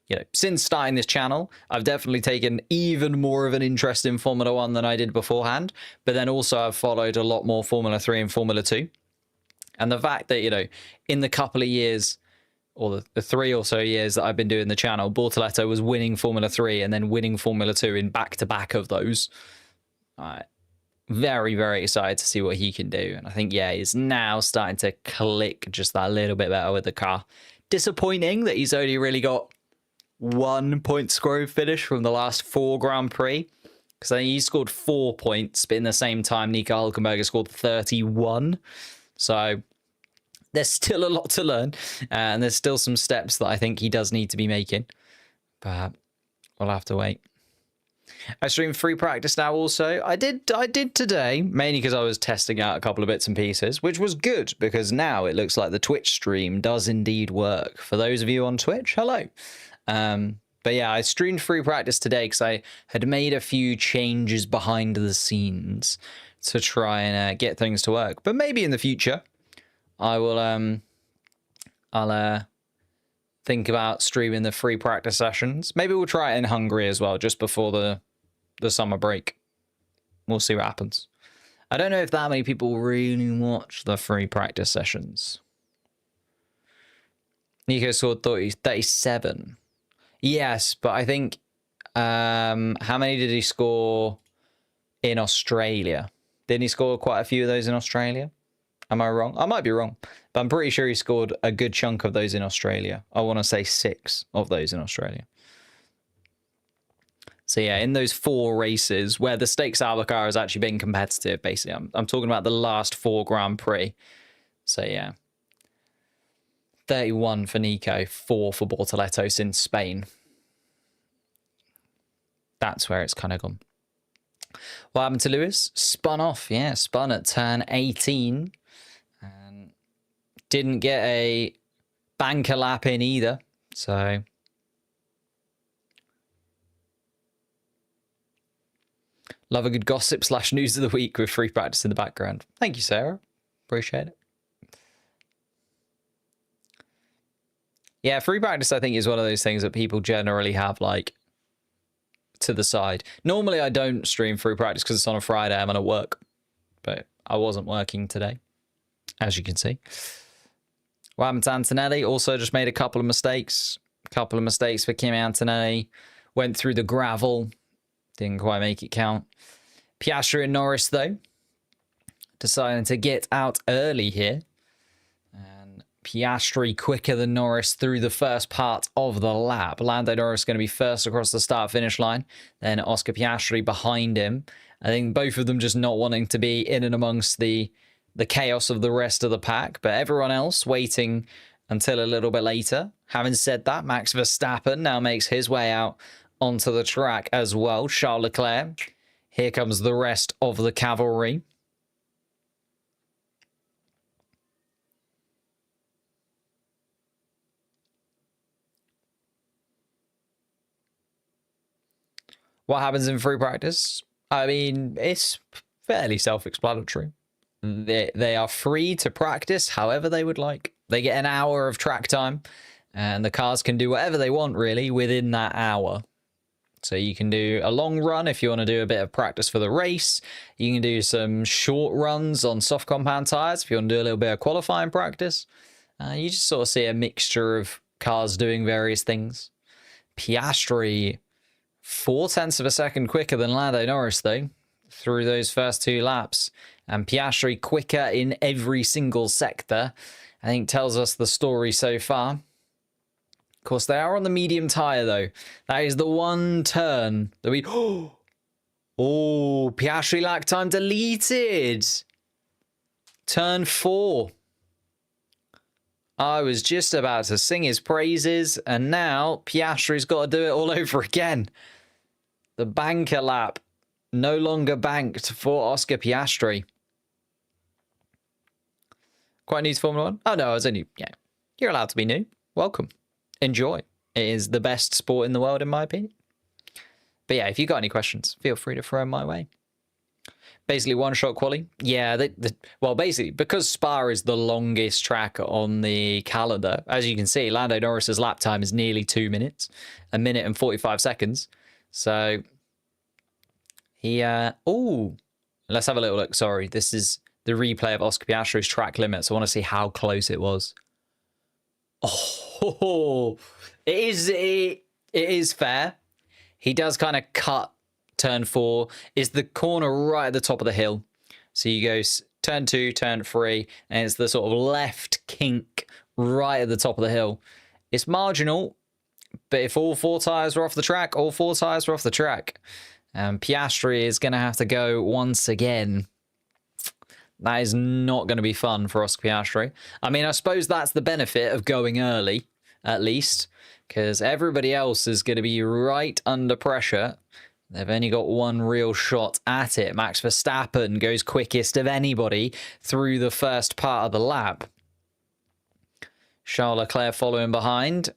you know, since starting this channel, I've definitely taken even more of an interest in Formula One than I did beforehand. But then also I've followed a lot more Formula 3 and Formula 2. And the fact that, you know, in the couple of years, or the 3 or so years that I've been doing the channel, Bortoletto was winning Formula 3 and then winning Formula 2 in back-to-back of those. Very, very excited to see what he can do. And I think, yeah, he's now starting to click just that little bit better with the car. Disappointing that he's only really got 1 point score finish from the last 4 Grand Prix. Because I think he scored 4 points, but in the same time, Nico Hülkenberg scored 31. So there's still a lot to learn, and there's still some steps that I think he does need to be making, but we'll have to wait. I stream free practice now also. I did today, mainly because I was testing out a couple of bits and pieces, which was good because now it looks like the Twitch stream does indeed work. For those of you on Twitch, hello. But yeah, I streamed free practice today because I had made a few changes behind the scenes to try and get things to work. But maybe in the future, I will I'll think about streaming the free practice sessions. Maybe we'll try it in Hungary as well, just before the summer break. We'll see what happens. I don't know if that many people really watch the free practice sessions. Nico scored 37. Yes, but I think how many did he score in Australia? Didn't he score quite a few of those in Australia? Am I wrong? I might be wrong, but I'm pretty sure he scored a good chunk of those in Australia. I want to say 6 of those in Australia. So yeah, in those 4 races where the Stakes Albacar has actually been competitive, basically, I'm talking about the last 4 Grand Prix. So yeah, 31 for Nico, 4 for Bortoletto since Spain. That's where it's kind of gone. What happened to Lewis? Spun off, yeah, spun at turn 18. And didn't get a banker lap in either. So love a good gossip / news of the week with free practice in the background. Thank you, Sarah. Appreciate it. Yeah, free practice, I think, is one of those things that people generally have, like, to the side. Normally, I don't stream free practice because it's on a Friday. I'm at work. But I wasn't working today, as you can see. What happened to Antonelli? Also just made a couple of mistakes. A couple of mistakes for Kimi Antonelli. Went through the gravel. Didn't quite make it count. Piastri and Norris, though, deciding to get out early here. And Piastri quicker than Norris through the first part of the lap. Lando Norris going to be first across the start-finish line. Then Oscar Piastri behind him. I think both of them just not wanting to be in and amongst the chaos of the rest of the pack. But everyone else waiting until a little bit later. Having said that, Max Verstappen now makes his way out onto the track as well. Charles Leclerc. Here comes the rest of the cavalry. What happens in free practice? I mean, it's fairly self-explanatory. They are free to practice however they would like. They get an hour of track time, and the cars can do whatever they want, really, within that hour. So you can do a long run if you want to do a bit of practice for the race. You can do some short runs on soft compound tyres if you want to do a little bit of qualifying practice. You just sort of see a mixture of cars doing various things. Piastri 4/10 of a second quicker than Lando Norris, though, through those first 2 laps. And Piastri quicker in every single sector, I think tells us the story so far. Of course, they are on the medium tyre, though. That is the one turn that we... Oh, Piastri lap time deleted. Turn 4. I was just about to sing his praises, and now Piastri's got to do it all over again. The banker lap no longer banked for Oscar Piastri. Quite new to Formula 1? Oh, no, I was only... Yeah, you're allowed to be new. Welcome. Enjoy. It is the best sport in the world, in my opinion. But yeah, if you've got any questions, feel free to throw them my way. Basically, one-shot quali. Yeah, well, basically, because Spa is the longest track on the calendar, as you can see, Lando Norris's lap time is nearly 2 minutes, 1 minute and 45 seconds. So, he... Oh, let's have a little look. Sorry, this is the replay of Oscar Piastri's track limits. I want to see how close it was. Oh, it is fair. He does kind of cut turn 4. Is the corner right at the top of the hill. So you go turn 2, turn 3, and it's the sort of left kink right at the top of the hill. It's marginal, but if all 4 tyres were off the track, all 4 tyres were off the track. Piastri is going to have to go once again. That is not going to be fun for Oscar Piastri. I mean, I suppose that's the benefit of going early, at least, because everybody else is going to be right under pressure. They've only got one real shot at it. Max Verstappen goes quickest of anybody through the first part of the lap. Charles Leclerc following behind.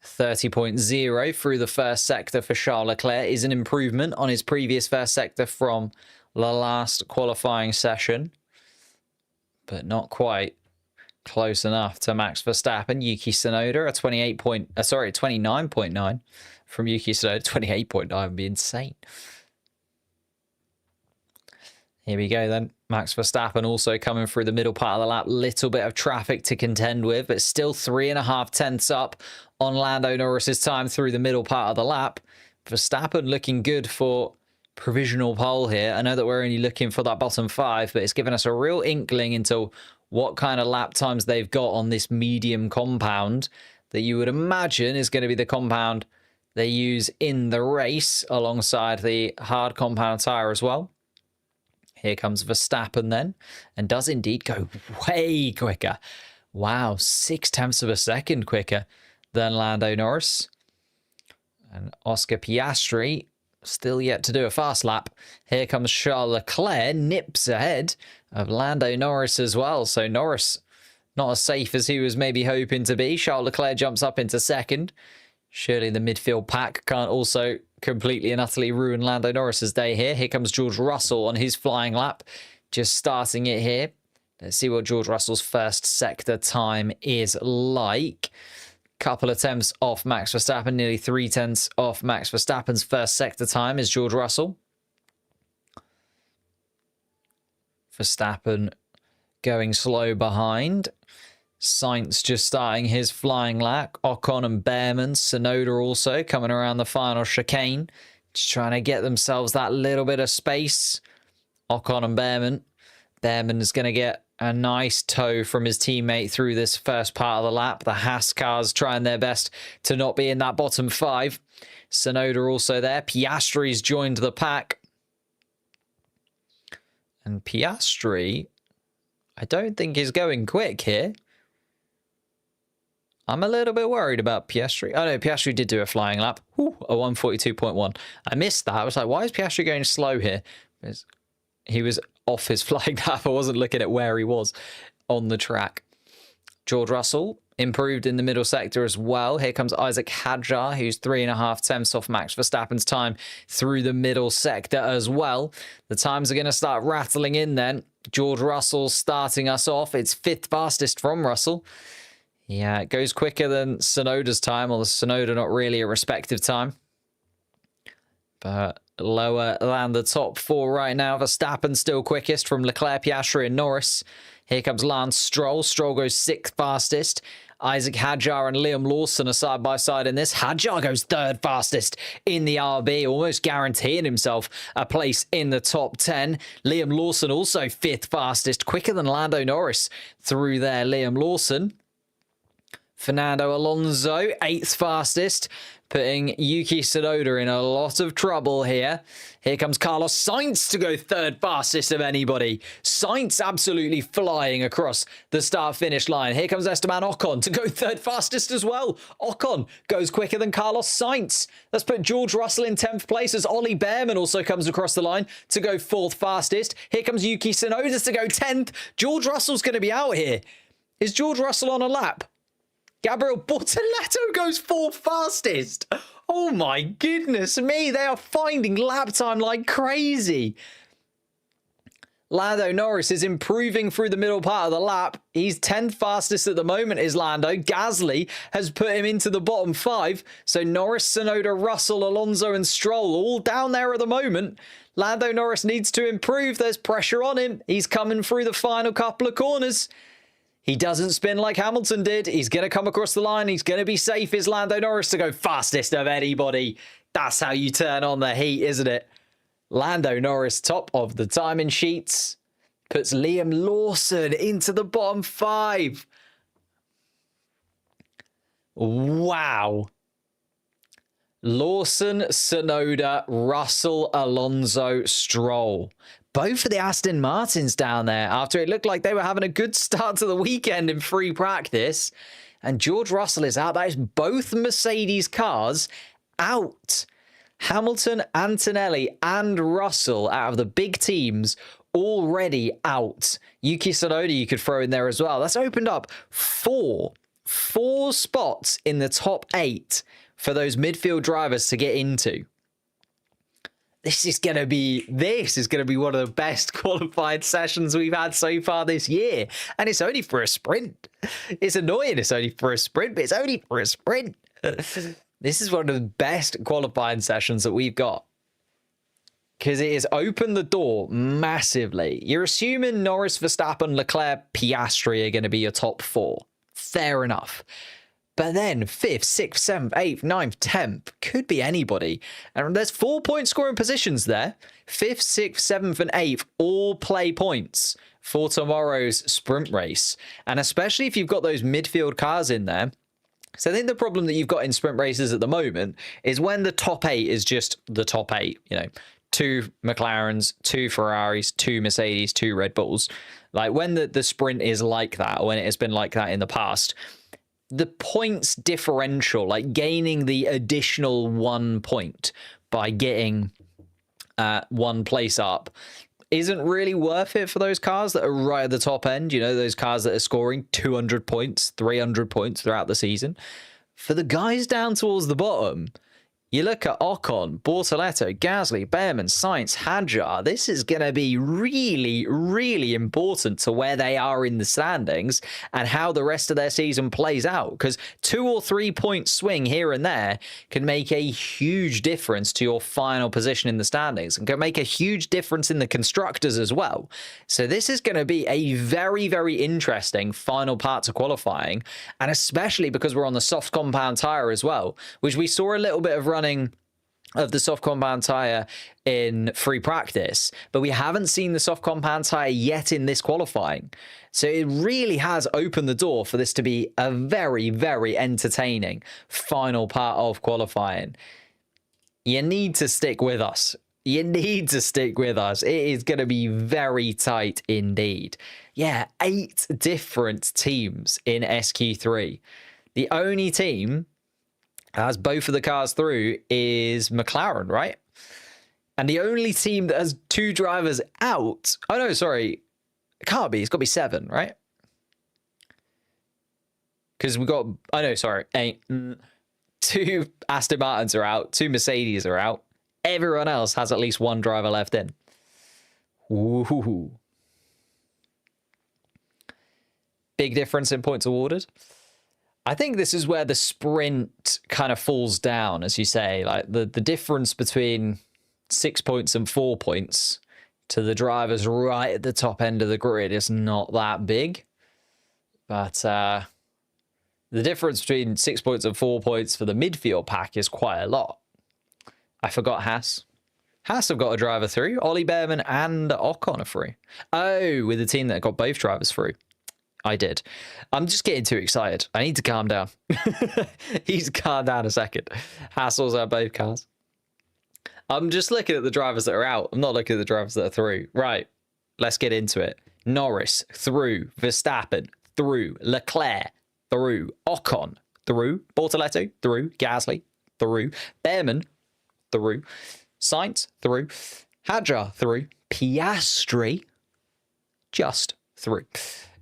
30.0 through the first sector for Charles Leclerc is an improvement on his previous first sector from the last qualifying session, but not quite close enough to Max Verstappen. Yuki Tsunoda, a 29.9 from Yuki Tsunoda. 28.9 would be insane. Here we go then. Max Verstappen also coming through the middle part of the lap. Little bit of traffic to contend with, but still 3.5 tenths up on Lando Norris's time through the middle part of the lap. Verstappen looking good for provisional pole here. I know that we're only looking for that bottom 5, but it's given us a real inkling into what kind of lap times they've got on this medium compound that you would imagine is going to be the compound they use in the race alongside the hard compound tyre as well. Here comes Verstappen then, and does indeed go way quicker. Wow, 0.6 of a second quicker than Lando Norris. And Oscar Piastri still yet to do a fast lap. Here comes Charles Leclerc, nips ahead of Lando Norris as well. So Norris not as safe as he was maybe hoping to be. Charles Leclerc jumps up into second. Surely the midfield pack can't also completely and utterly ruin Lando Norris's day here. Here comes George Russell on his flying lap, just starting it here. Let's see what George Russell's first sector time is like. Couple of tenths off Max Verstappen, nearly 3 tenths off Max Verstappen's first sector time is George Russell. Verstappen going slow behind. Sainz just starting his flying lap. Ocon and Behrman, Tsunoda also coming around the final chicane. Just trying to get themselves that little bit of space. Ocon and Behrman. Behrman is going to get a nice tow from his teammate through this first part of the lap. The Haas cars trying their best to not be in that bottom 5. Tsunoda also there. Piastri's joined the pack. And Piastri, I don't think is going quick here. I'm a little bit worried about Piastri. Oh no, Piastri did do a flying lap. Whew, a 1:42.1. I missed that. I was like, why is Piastri going slow here? Because he was off his flying lap. I wasn't looking at where he was on the track. George Russell improved in the middle sector as well. Here comes Isaac Hadjar, who's 3.5 tenths off Max Verstappen's time through the middle sector as well. The times are going to start rattling in then. George Russell starting us off. It's 5th fastest from Russell. Yeah, it goes quicker than Tsunoda's time, although Tsunoda not really a respective time. But lower than the top 4 right now. Verstappen still quickest from Leclerc, Piastri and Norris. Here comes Lance Stroll. Stroll goes 6th fastest. Isaac Hadjar and Liam Lawson are side by side in this. Hadjar goes third fastest in the RB, almost guaranteeing himself a place in the top 10. Liam Lawson also fifth fastest, quicker than Lando Norris through there. Liam Lawson. Fernando Alonso, 8th fastest, putting Yuki Tsunoda in a lot of trouble here. Here comes Carlos Sainz to go 3rd fastest of anybody. Sainz absolutely flying across the start-finish line. Here comes Esteban Ocon to go 3rd fastest as well. Ocon goes quicker than Carlos Sainz. Let's put George Russell in 10th place as Ollie Behrman also comes across the line to go 4th fastest. Here comes Yuki Tsunoda to go 10th. George Russell's going to be out here. Is George Russell on a lap? Gabriel Bortoleto goes 4th fastest. Oh my goodness me. They are finding lap time like crazy. Lando Norris is improving through the middle part of the lap. He's 10th fastest at the moment is Lando. Gasly has put him into the bottom 5. So Norris, Tsunoda, Russell, Alonso and Stroll all down there at the moment. Lando Norris needs to improve. There's pressure on him. He's coming through the final couple of corners. He doesn't spin like Hamilton did. He's going to come across the line. He's going to be safe. Is Lando Norris to go fastest of anybody. That's how you turn on the heat, isn't it? Lando Norris, top of the timing sheets. Puts Liam Lawson into the bottom 5. Wow. Lawson, Tsunoda, Russell, Alonso, Stroll. Both of the Aston Martins down there after it looked like they were having a good start to the weekend in free practice. And George Russell is out. That is both Mercedes cars out. Hamilton, Antonelli and Russell out of the big teams already out. Yuki Tsunoda you could throw in there as well. That's opened up four spots in the top 8 for those midfield drivers to get into. This is going to be one of the best qualified sessions we've had so far this year. And it's only for a sprint. It's annoying it's only for a sprint, but it's only for a sprint. This is one of the best qualifying sessions that we've got. Because it has opened the door massively. You're assuming Norris, Verstappen, Leclerc, Piastri are going to be your top 4. Fair enough. But then 5th, 6th, 7th, 8th, 9th, 10th could be anybody. And there's 4-point scoring positions there. 5th, 6th, 7th and 8th all play points for tomorrow's sprint race. And especially if you've got those midfield cars in there. So I think the problem that you've got in sprint races at the moment is when the top 8 is just the top 8, 2 McLarens, 2 Ferraris, 2 Mercedes, 2 Red Bulls. Like when the sprint is like that, or when it has been like that in the past, the points differential, like gaining the additional 1 point by getting 1 place up, isn't really worth it for those cars that are right at the top end. Those cars that are scoring 200 points, 300 points throughout the season. For the guys down towards the bottom, you look at Ocon, Bortoleto, Gasly, Behrman, Sainz, Hadjar. This is going to be really, really important to where they are in the standings and how the rest of their season plays out. Because 2 or 3 point swing here and there can make a huge difference to your final position in the standings and can make a huge difference in the constructors as well. So this is going to be a very, very interesting final part to qualifying. And especially because we're on the soft compound tyre as well, which we saw a little bit of running of the soft compound tyre in free practice, but we haven't seen the soft compound tyre yet in this qualifying. So it really has opened the door for this to be a very, very entertaining final part of qualifying. You need to stick with us. You need to stick with us. It is going to be very tight indeed. Yeah, 8 different teams in SQ3. The only team has both of the cars through is McLaren, right? And the only team that has 2 drivers out... Oh, no, sorry. It can't be. It's got to be 7, right? Because we've got... Oh, no, sorry. 2 Aston Martins are out. 2 Mercedes are out. Everyone else has at least 1 driver left in. Ooh. Big difference in points awarded. I think this is where the sprint kind of falls down, as you say. Like the difference between 6 points and 4 points to the drivers right at the top end of the grid is not that big. But The difference between 6 points and 4 points for the midfield pack is quite a lot. I forgot Haas. Haas have got a driver through. Ollie Behrman and Ocon are through. Oh, with a team that got both drivers through. I did. I'm just getting too excited. I need to calm down. He's calm down a second. Haas also have both cars. I'm just looking at the drivers that are out. I'm not looking at the drivers that are through. Right. Let's get into it. Norris through. Verstappen through. Leclerc through. Ocon through. Bortoletto through. Gasly through. Behrman through. Sainz through. Hadjar through. Piastri just through.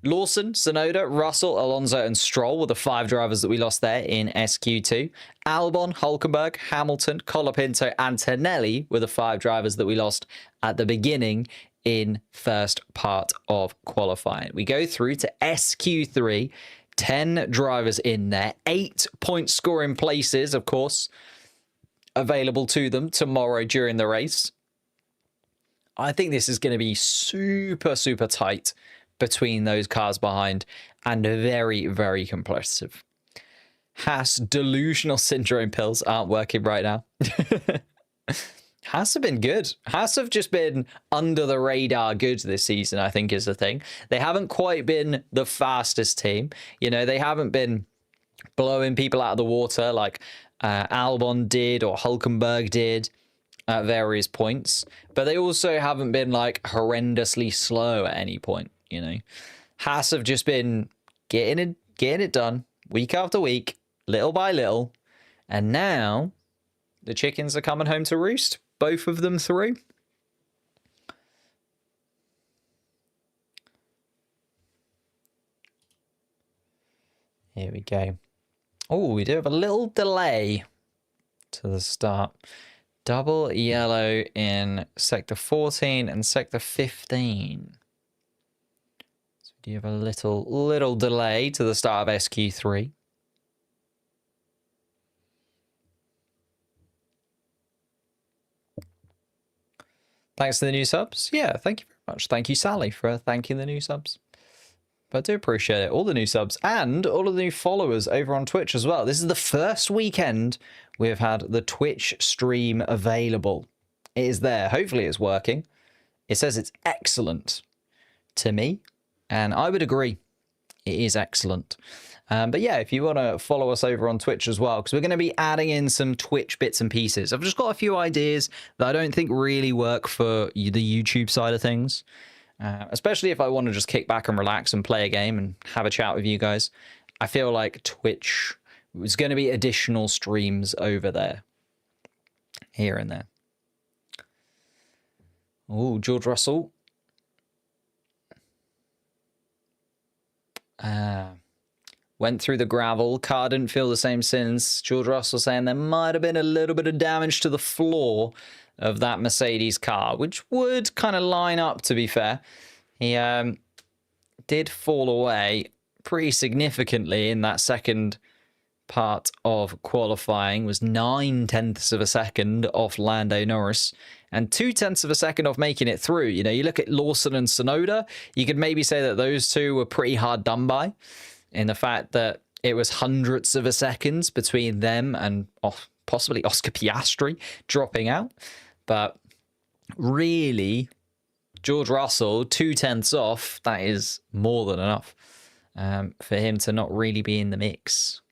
Lawson, Tsunoda, Russell, Alonso, and Stroll were the 5 drivers that we lost there in SQ2. Albon, Hulkenberg, Hamilton, Colapinto, and Antonelli were the 5 drivers that we lost at the beginning in first part of qualifying. We go through to SQ3, 10 drivers in there, 8 point scoring places, of course, available to them tomorrow during the race. I think this is going to be super, super tight between those cars behind and very, very competitive. Haas delusional syndrome pills aren't working right now. Haas have been good. Haas have just been under the radar good this season, I think is the thing. They haven't quite been the fastest team. You know, they haven't been blowing people out of the water like Albon did or Hulkenberg did at various points. But they also haven't been like horrendously slow at any point. You know, Haas have just been getting it done week after week, little by little. And now the chickens are coming home to roost. Both of them through. Here we go. Oh, we do have a little delay to the start. Double yellow in sector 14 and sector 15. Do you have a little delay to the start of SQ3? Thanks to the new subs. Yeah, thank you very much. Thank you, Sally, for thanking the new subs. But I do appreciate it. All the new subs and all of the new followers over on Twitch as well. This is the first weekend we have had the Twitch stream available. It is there. Hopefully it's working. It says it's excellent to me. And I would agree, it is excellent. But yeah, if you want to follow us over on Twitch as well, because we're going to be adding in some Twitch bits and pieces. I've just got a few ideas that I don't think really work for the YouTube side of things. Especially if I want to just kick back and relax and play a game and have a chat with you guys. I feel like Twitch is going to be additional streams over there. Here and there. Oh, George Russell. Went through the gravel. Car didn't feel the same since. George Russell saying there might have been a little bit of damage to the floor of that Mercedes car, which would kind of line up, to be fair. He did fall away pretty significantly in that second part of qualifying. Was 0.9 of a second off Lando Norris and 0.2 of a second off making it through. You know, you look at Lawson and Tsunoda, you could maybe say that those two were pretty hard done by in the fact that it was hundredths of a second between them and possibly Oscar Piastri dropping out. But really, George Russell, 0.2 off, that is more than enough for him to not really be in the mix.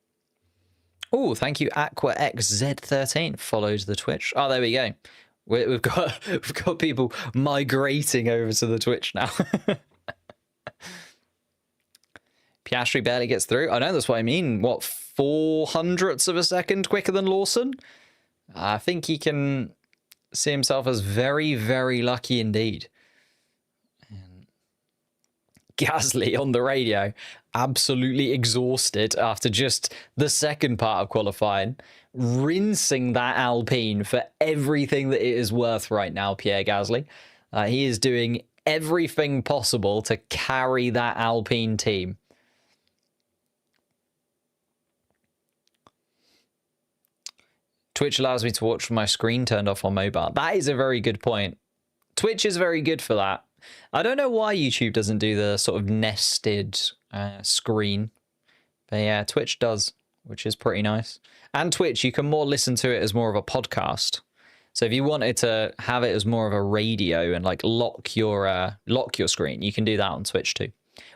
Oh, thank you, AquaXZ13 follows the Twitch. Oh, there we go. We've got people migrating over to the Twitch now. Piastri barely gets through. I know, that's what I mean. What, 0.04 of a second quicker than Lawson? I think he can see himself as very, very lucky indeed. And Gasly on the radio, absolutely exhausted after just the second part of qualifying, rinsing that Alpine for everything that it is worth right now, Pierre Gasly. He is doing everything possible to carry that Alpine team. Twitch allows me to watch my screen turned off on mobile. That is a very good point. Twitch is very good for that. I don't know why YouTube doesn't do the sort of nested screen But yeah, Twitch does, which is pretty nice. And Twitch, you can more listen to it as more of a podcast. So if you wanted to have it as more of a radio and like lock your screen, you can do that on Twitch too.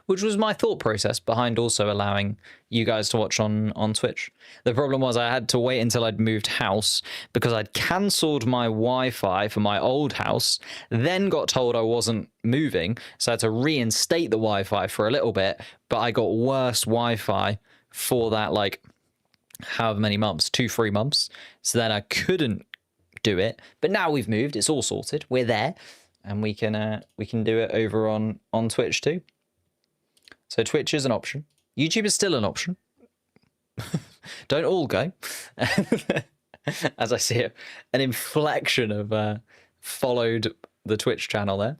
Which was my thought process behind also allowing you guys to watch on Twitch. The problem was I had to wait until I'd moved house because I'd cancelled my Wi-Fi for my old house, then got told I wasn't moving, so I had to reinstate the Wi-Fi for a little bit, but I got worse Wi-Fi for that, like, however many months, 2-3 months, so then I couldn't do it. But now we've moved, it's all sorted, we're there, and we can do it over on Twitch too. So Twitch is an option. YouTube is still an option. Don't all go. As I see an inflection of followed the Twitch channel there.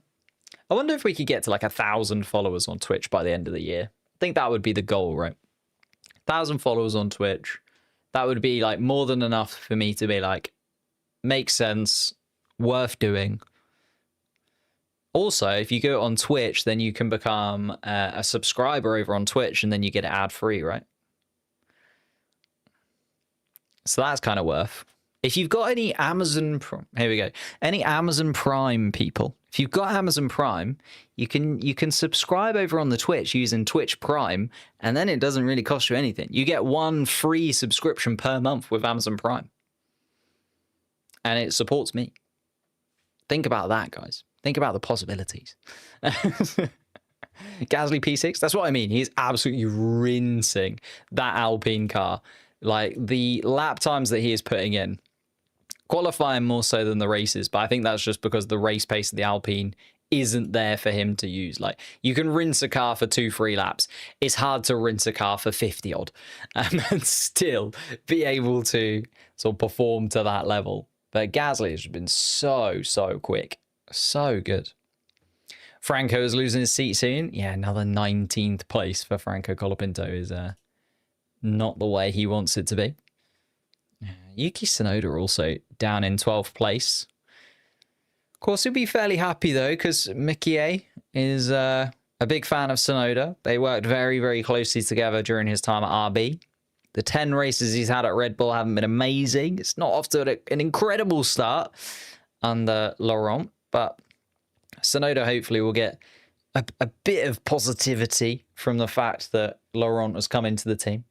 I wonder if we could get to like 1,000 followers on Twitch by the end of the year. I think that would be the goal, right? 1,000 followers on Twitch. That would be like more than enough for me to be like, makes sense, worth doing. Also, if you go on Twitch, then you can become a subscriber over on Twitch, and then you get it ad-free, right? So that's kind of worth. If you've got any Amazon... Here we go. Any Amazon Prime people. If you've got Amazon Prime, you can subscribe over on the Twitch using Twitch Prime, and then it doesn't really cost you anything. You get one free subscription per month with Amazon Prime. And it supports me. Think about that, guys. Think about the possibilities. Gasly P6, that's what I mean. He's absolutely rinsing that Alpine car. Like, the lap times that he is putting in, qualifying more so than the races, but I think that's just because the race pace of the Alpine isn't there for him to use. Like, you can rinse a car for 2-3 laps. It's hard to rinse a car for 50 odd and still be able to sort of perform to that level. But Gasly has been so quick. So good. Franco is losing his seat soon. Yeah, another 19th place for Franco Colapinto is not the way he wants it to be. Yuki Tsunoda also down in 12th place. Of course, he'll be fairly happy though, because Mikie is a big fan of Tsunoda. They worked very closely together during his time at RB. The 10 races he's had at Red Bull haven't been amazing. It's not off to an incredible start under Laurent. But Tsunoda hopefully will get a bit of positivity from the fact that Laurent has come into the team.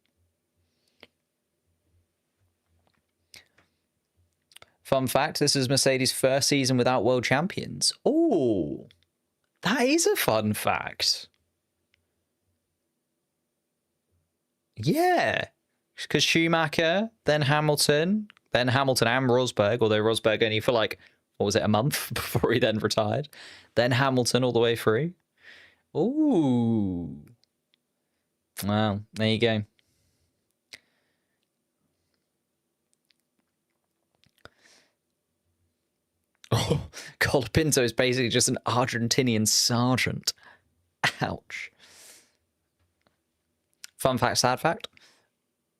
Fun fact, this is Mercedes' first season without world champions. Oh, that is a fun fact. Yeah, because Schumacher, then Hamilton and Rosberg, although Rosberg only for like, what was it, a month before he then retired. Then Hamilton all the way through. Ooh. Wow, there you go. Oh, Colapinto is basically just an Argentinian sergeant. Ouch. Fun fact, sad fact.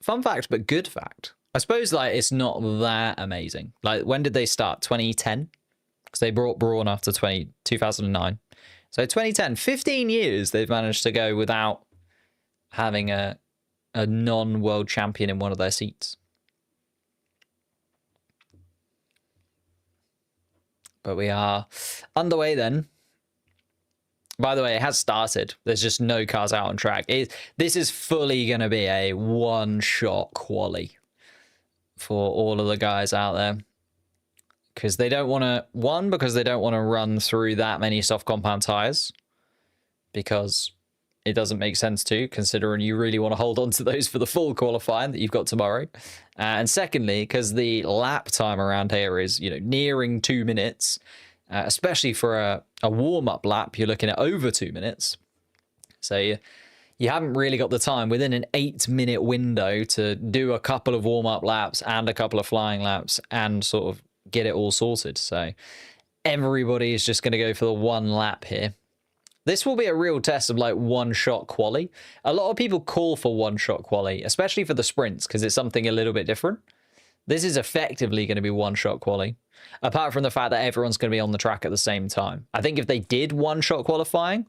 Fun fact, but good fact. I suppose, like, it's not that amazing. Like, when did they start? 2010? Because they brought Brawn after 2009. So 2010, 15 years they've managed to go without having a non-world champion in one of their seats. But we are underway then. By the way, it has started. There's just no cars out on track. This is fully going to be a one-shot quali for all of the guys out there. Because they don't want to... One, because they don't want to run through that many soft compound tyres. Because it doesn't make sense to, considering you really want to hold on to those for the full qualifying that you've got tomorrow. And secondly, because the lap time around here is, you know, nearing 2 minutes, especially for a warm-up lap, you're looking at over 2 minutes. So you haven't really got the time within an 8-minute window to do a couple of warm-up laps and a couple of flying laps and sort of get it all sorted. So everybody is just going to go for the one lap here. This will be a real test of like one-shot quali. A lot of people call for one-shot quali, especially for the sprints, because it's something a little bit different. This is effectively going to be one-shot quali, apart from the fact that everyone's going to be on the track at the same time. I think if they did one-shot qualifying,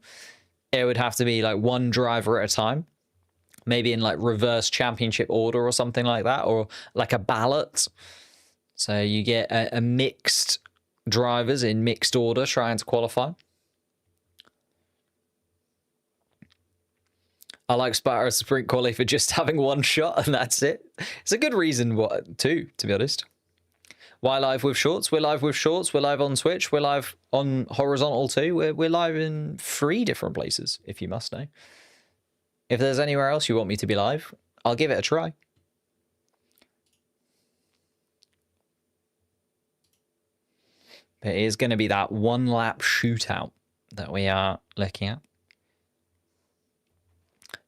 it would have to be like one driver at a time. maybe in like reverse championship order or something like that, or like a ballot. So you get a mixed drivers in mixed order trying to qualify. I like Spa sprint quali for just having one shot and that's it. It's a good reason too, to be honest. Why live with shorts? We're live with shorts. We're live on Twitch. We're live on horizontal too. We're live in 3 different places, if you must know. If there's anywhere else you want me to be live, I'll give it a try. But it is going to be that 1 lap shootout that we are looking at.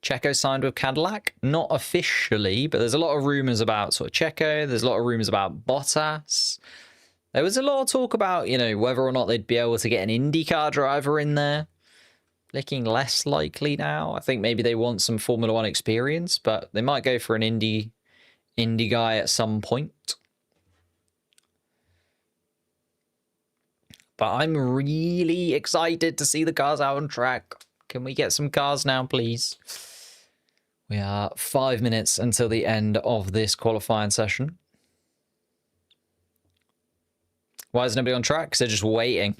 Checo signed with Cadillac, not officially, but there's a lot of rumors about sort of Checo. There's a lot of rumors about Bottas. There was a lot of talk about, you know, whether or not they'd be able to get an IndyCar driver in there. Looking less likely now. I think maybe they want some Formula One experience, but they might go for an Indy guy at some point. But I'm really excited to see the cars out on track. Can we get some cars now, please? We are 5 minutes until the end of this qualifying session. Why is nobody on track? Because they're just waiting.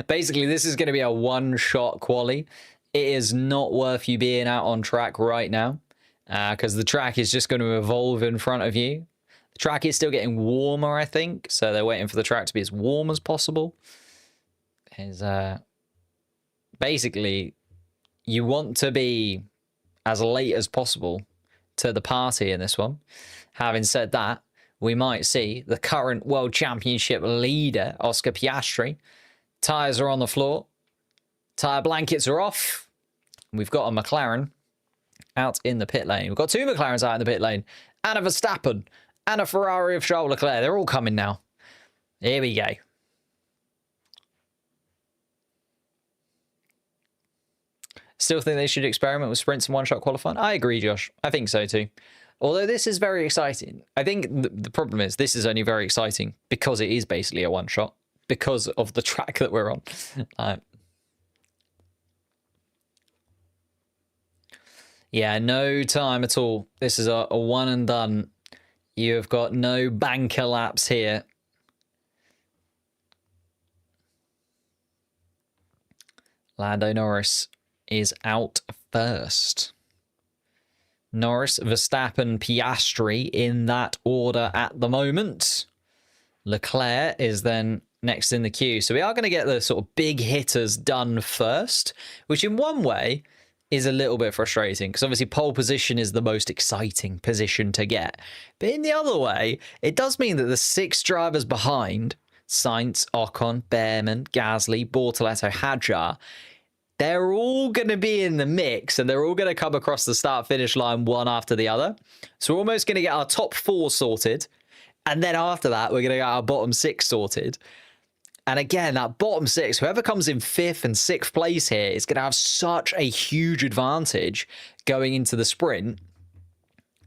Basically, this is going to be a one-shot quali. It is not worth you being out on track right now because the track is just going to evolve in front of you. The track is still getting warmer, I think, so they're waiting for the track to be as warm as possible. Basically, you want to be as late as possible to the party in this one. Having said that, we might see the current World Championship leader, Oscar Piastri. Tyres are on the floor. Tyre blankets are off. We've got a McLaren out in the pit lane. We've got 2 McLarens out in the pit lane. And a Verstappen. And a Ferrari of Charles Leclerc. They're all coming now. Here we go. Still think they should experiment with sprints and one-shot qualifying? I agree, Josh. I think so too. Although this is very exciting. I think the problem is this is only very exciting because it is basically a one-shot. Because of the track that we're on. Yeah, no time at all. This is a one and done. You have got no banker laps here. Lando Norris is out first. Norris, Verstappen, Piastri in that order at the moment. Leclerc is then next in the queue. So we are going to get the sort of big hitters done first, which in one way is a little bit frustrating because obviously pole position is the most exciting position to get. But in the other way, it does mean that the 6 drivers behind, Sainz, Ocon, Behrman, Gasly, Bortoleto, Hadjar, they're all going to be in the mix and they're all going to come across the start-finish line one after the other. So we're almost going to get our top 4 sorted. And then after that, we're going to get our bottom 6 sorted. And again, that bottom 6, whoever comes in 5th and 6th place here is going to have such a huge advantage going into the sprint.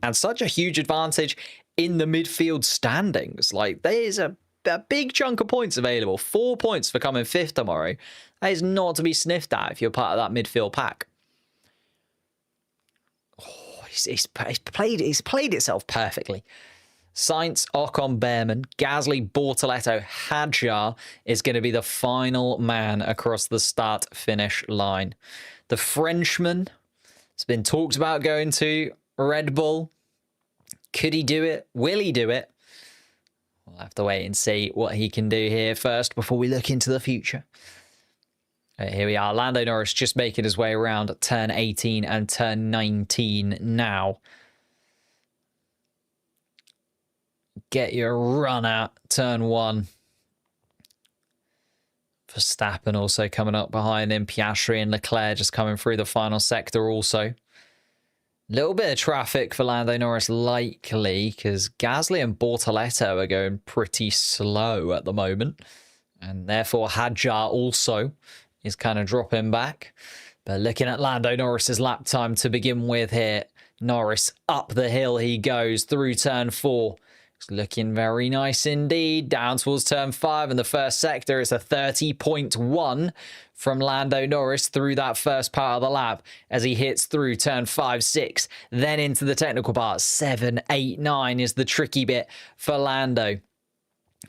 And such a huge advantage in the midfield standings. Like, there's a big chunk of points available. 4 points for coming 5th tomorrow. That is not to be sniffed at if you're part of that midfield pack. Oh, he's played itself perfectly. Sainz, Ocon, Behrman, Gasly, Bortoleto, Hadjar is going to be the final man across the start-finish line. The Frenchman has been talked about going to Red Bull. Could he do it? Will he do it? We'll have to wait and see what he can do here first before we look into the future. Here we are. Lando Norris just making his way around turn 18 and turn 19 now. Get your run out, turn 1. Verstappen also coming up behind him. Piastri and Leclerc just coming through the final sector also. Little bit of traffic for Lando Norris likely because Gasly and Bortoleto are going pretty slow at the moment. And therefore Hadjar also is kind of dropping back. But looking at Lando Norris's lap time to begin with here. Norris up the hill he goes through turn 4. It's looking very nice indeed. Down towards turn 5 in the first sector. It's a 30.1 from Lando Norris through that first part of the lap as he hits through turn 5, 6. Then into the technical part. 7, 8, 9 is the tricky bit for Lando.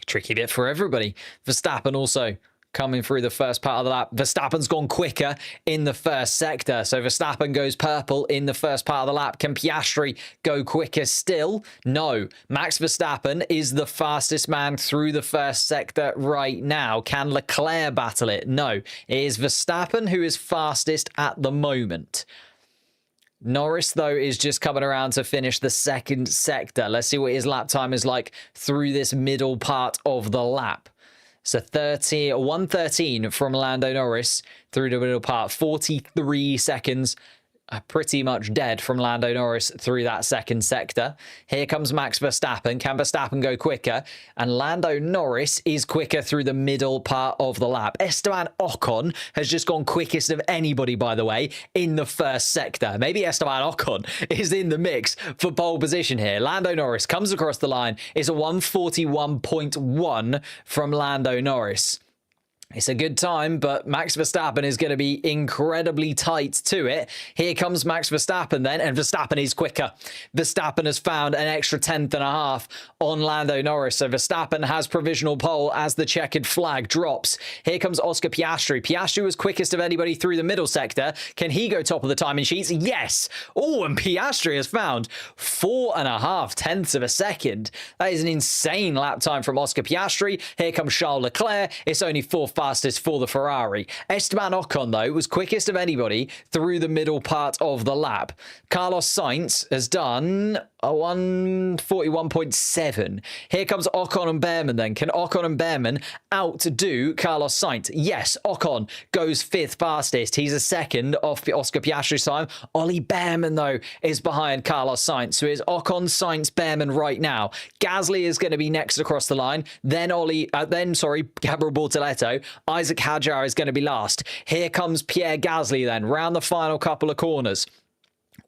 Tricky bit for everybody. Verstappen also coming through the first part of the lap. Verstappen's gone quicker in the first sector. So Verstappen goes purple in the first part of the lap. Can Piastri go quicker still? No. Max Verstappen is the fastest man through the first sector right now. Can Leclerc battle it? No. It is Verstappen who is fastest at the moment. Norris, though, is just coming around to finish the second sector. Let's see what his lap time is like through this middle part of the lap. So 113 from Lando Norris through the middle part. 43 seconds. Pretty much dead from Lando Norris through that second sector. Here comes Max Verstappen. Can Verstappen go quicker? And Lando Norris is quicker through the middle part of the lap. Esteban Ocon has just gone quickest of anybody, by the way, in the first sector. Maybe Esteban Ocon is in the mix for pole position here. Lando Norris comes across the line. It's a 141.1 from Lando Norris. It's a good time, but Max Verstappen is going to be incredibly tight to it. Here comes Max Verstappen then, and Verstappen is quicker. Verstappen has found an extra 10th on Lando Norris, so Verstappen has provisional pole as the checkered flag drops. Here comes Oscar Piastri. Piastri was quickest of anybody through the middle sector. Can he go top of the timing sheets? Yes! Oh, and Piastri has found 4.5 tenths of a second. That is an insane lap time from Oscar Piastri. Here comes Charles Leclerc. It's only 4 fastest for the Ferrari. Esteban Ocon, though, was quickest of anybody through the middle part of the lap. Carlos Sainz has done a 141.7. Here comes Ocon and Behrman then. Can Ocon and Behrman outdo Carlos Sainz? Yes, Ocon goes 5th fastest. He's a second off Oscar Piastri's time. Ollie Behrman, though, is behind Carlos Sainz. So is Ocon, Sainz, Behrman right now. Gasly is going to be next across the line. Then Gabriel Bortoletto. Isaac Hadjar is going to be last. Here comes Pierre Gasly then, round the final couple of corners.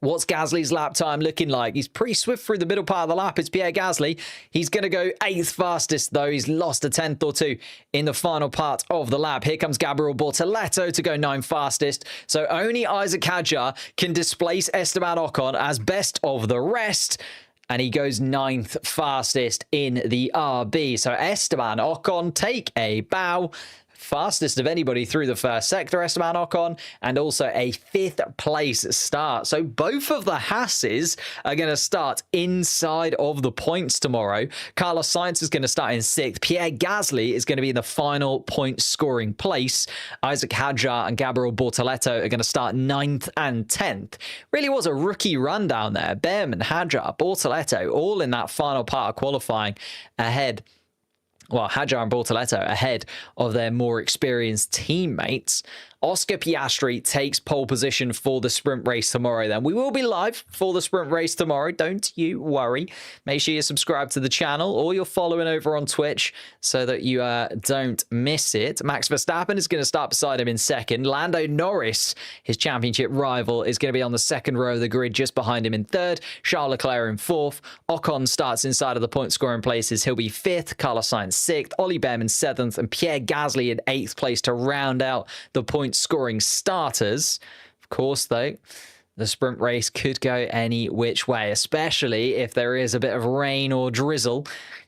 What's Gasly's lap time looking like? He's pretty swift through the middle part of the lap. It's Pierre Gasly. He's going to go 8th fastest, though. He's lost a 10th or 2 in the final part of the lap. Here comes Gabriel Bortoletto to go 9th fastest. So only Isaac Hadjar can displace Esteban Ocon as best of the rest. And he goes 9th fastest in the RB. So Esteban Ocon, take a bow. Fastest of anybody through the first sector, Esteban Ocon, and also a 5th place start. So both of the Hasses are going to start inside of the points tomorrow. Carlos Sainz is going to start in 6th. Pierre Gasly is going to be in the final point scoring place. Isaac Hadjar and Gabriel Bortoletto are going to start 9th and 10th. Really was a rookie run down there. Behrman, Hadjar, Bortoletto, all in that final part of qualifying ahead. Well, Hadjar and Bortoletto ahead of their more experienced teammates. Oscar Piastri takes pole position for the sprint race tomorrow then. We will be live for the sprint race tomorrow. Don't you worry. Make sure you subscribe to the channel or you're following over on Twitch so that you don't miss it. Max Verstappen is going to start beside him in 2nd. Lando Norris, his championship rival, is going to be on the 2nd row of the grid just behind him in 3rd. Charles Leclerc in 4th. Ocon starts inside of the point scoring places. He'll be 5th. Carlos Sainz 6th. Ollie Behrman 7th. And Pierre Gasly in 8th place to round out the point scoring starters. Of course, though, the sprint race could go any which way, especially if there is a bit of rain or drizzle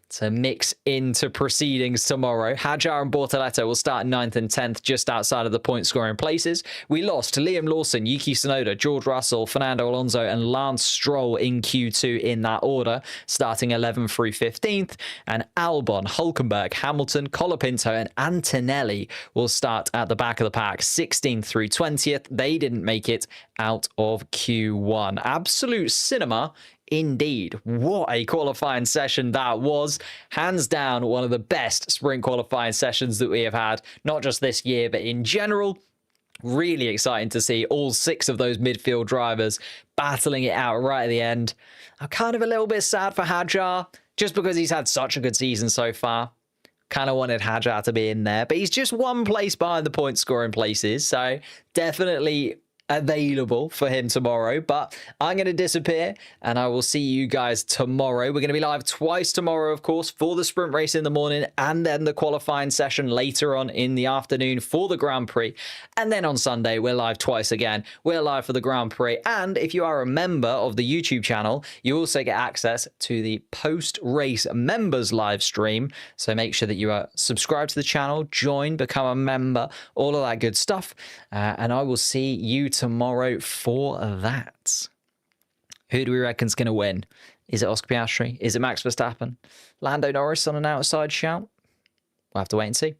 to mix into proceedings tomorrow. Hadjar and Bortoletto will start 9th and 10th just outside of the point scoring places. We lost Liam Lawson, Yuki Tsunoda, George Russell, Fernando Alonso and Lance Stroll in Q2 in that order, starting 11th through 15th. And Albon, Hulkenberg, Hamilton, Colapinto and Antonelli will start at the back of the pack, 16th through 20th. They didn't make it out of Q1. Absolute cinema indeed. What a qualifying session that was. Hands down, one of the best sprint qualifying sessions that we have had, not just this year, but in general. Really exciting to see all 6 of those midfield drivers battling it out right at the end. I'm kind of a little bit sad for Hadjar, just because he's had such a good season so far. Kind of wanted Hadjar to be in there, but he's just 1 place behind the point scoring places, so definitely available for him tomorrow, but I'm going to disappear and I will see you guys tomorrow. We're going to be live twice tomorrow, of course, for the sprint race in the morning and then the qualifying session later on in the afternoon for the Grand Prix. And then on Sunday, we're live twice again. We're live for the Grand Prix. And if you are a member of the YouTube channel, you also get access to the post-race members live stream. So make sure that you are subscribed to the channel, join, become a member, all of that good stuff. And I will see you tomorrow for that. Who do we reckon's going to win? Is it Oscar Piastri? Is it Max Verstappen? Lando Norris on an outside shout? We'll have to wait and see.